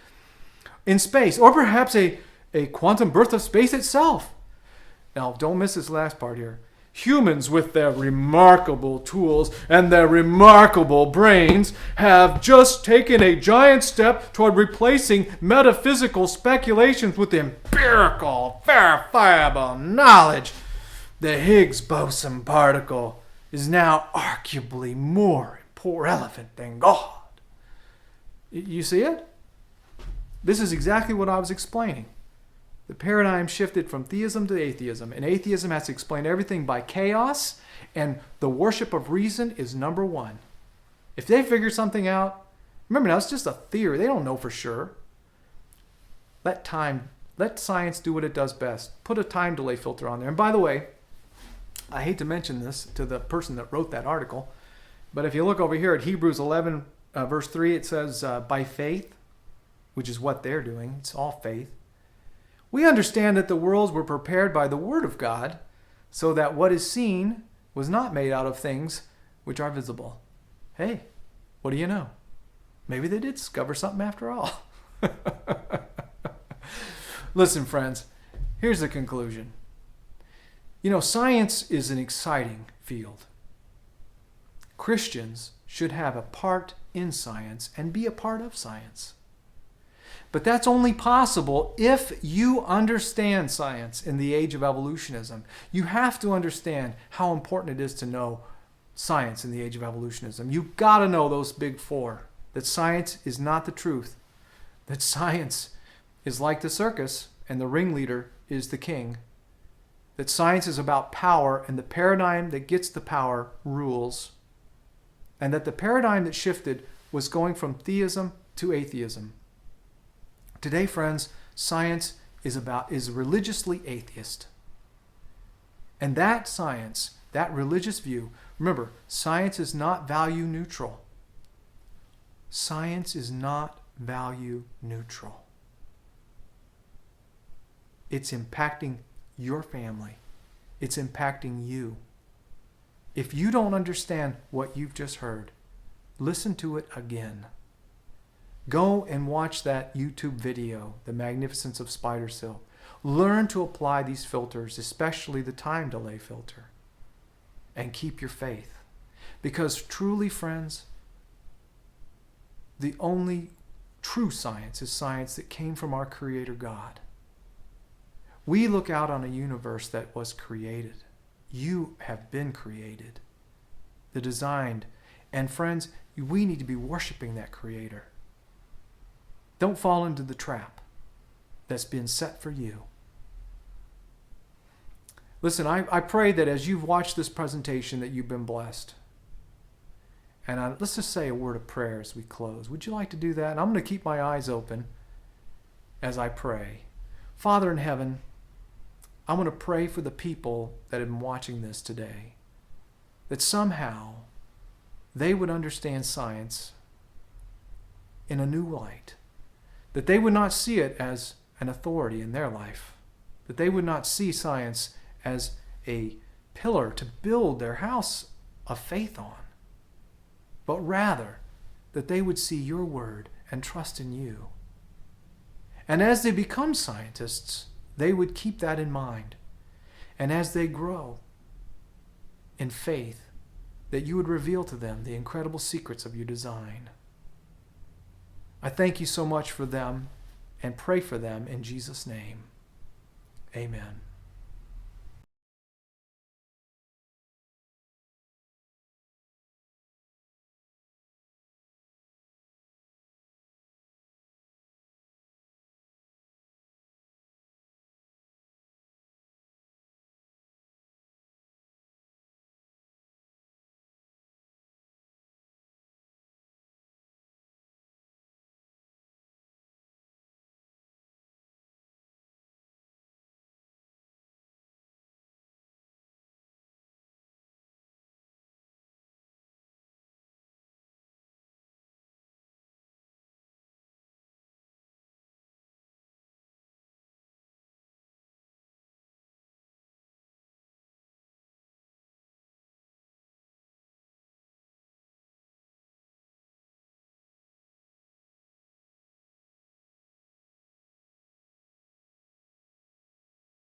In space, or perhaps a quantum birth of space itself. Now, don't miss this last part here. Humans with their remarkable tools and their remarkable brains have just taken a giant step toward replacing metaphysical speculations with empirical, verifiable knowledge. The Higgs boson particle is now arguably more relevant than God. You see it? This is exactly what I was explaining. The paradigm shifted from theism to atheism, and atheism has to explain everything by chaos, and the worship of reason is number one. If they figure something out, remember now, it's just a theory. They don't know for sure. Let science do what it does best. Put a time delay filter on there. And by the way, I hate to mention this to the person that wrote that article, but if you look over here at Hebrews 11, verse 3, it says, by faith, which is what they're doing. It's all faith. We understand that the worlds were prepared by the word of God, so that what is seen was not made out of things which are visible. Hey, what do you know? Maybe they did discover something after all. Listen, friends, here's the conclusion. Science is an exciting field. Christians should have a part in science and be a part of science. But that's only possible if you understand science in the age of evolutionism. You have to understand how important it is to know science in the age of evolutionism. You've got to know those big four. That science is not the truth. That science is like the circus and the ringleader is the king. That science is about power and the paradigm that gets the power rules. And that the paradigm that shifted was going from theism to atheism. Today, friends, science is religiously atheist. And that science, that religious view, remember, science is not value neutral. Science is not value neutral. It's impacting your family. It's impacting you. If you don't understand what you've just heard, listen to it again. Go and watch that YouTube video, The Magnificence of Spider Silk. Learn to apply these filters, especially the time delay filter. And keep your faith. Because truly, friends, the only true science is science that came from our Creator God. We look out on a universe that was created. You have been created. The designed. And friends, we need to be worshiping that Creator. Don't fall into the trap that's been set for you. Listen, I pray that as you've watched this presentation that you've been blessed. And let's just say a word of prayer as we close. Would you like to do that? And I'm going to keep my eyes open as I pray. Father in heaven, I want to pray for the people that have been watching this today. That somehow they would understand science in a new light, that they would not see it as an authority in their life, that they would not see science as a pillar to build their house of faith on, but rather that they would see your word and trust in you. And as they become scientists, they would keep that in mind. And as they grow in faith, that you would reveal to them the incredible secrets of your design. I thank you so much for them and pray for them in Jesus' name. Amen.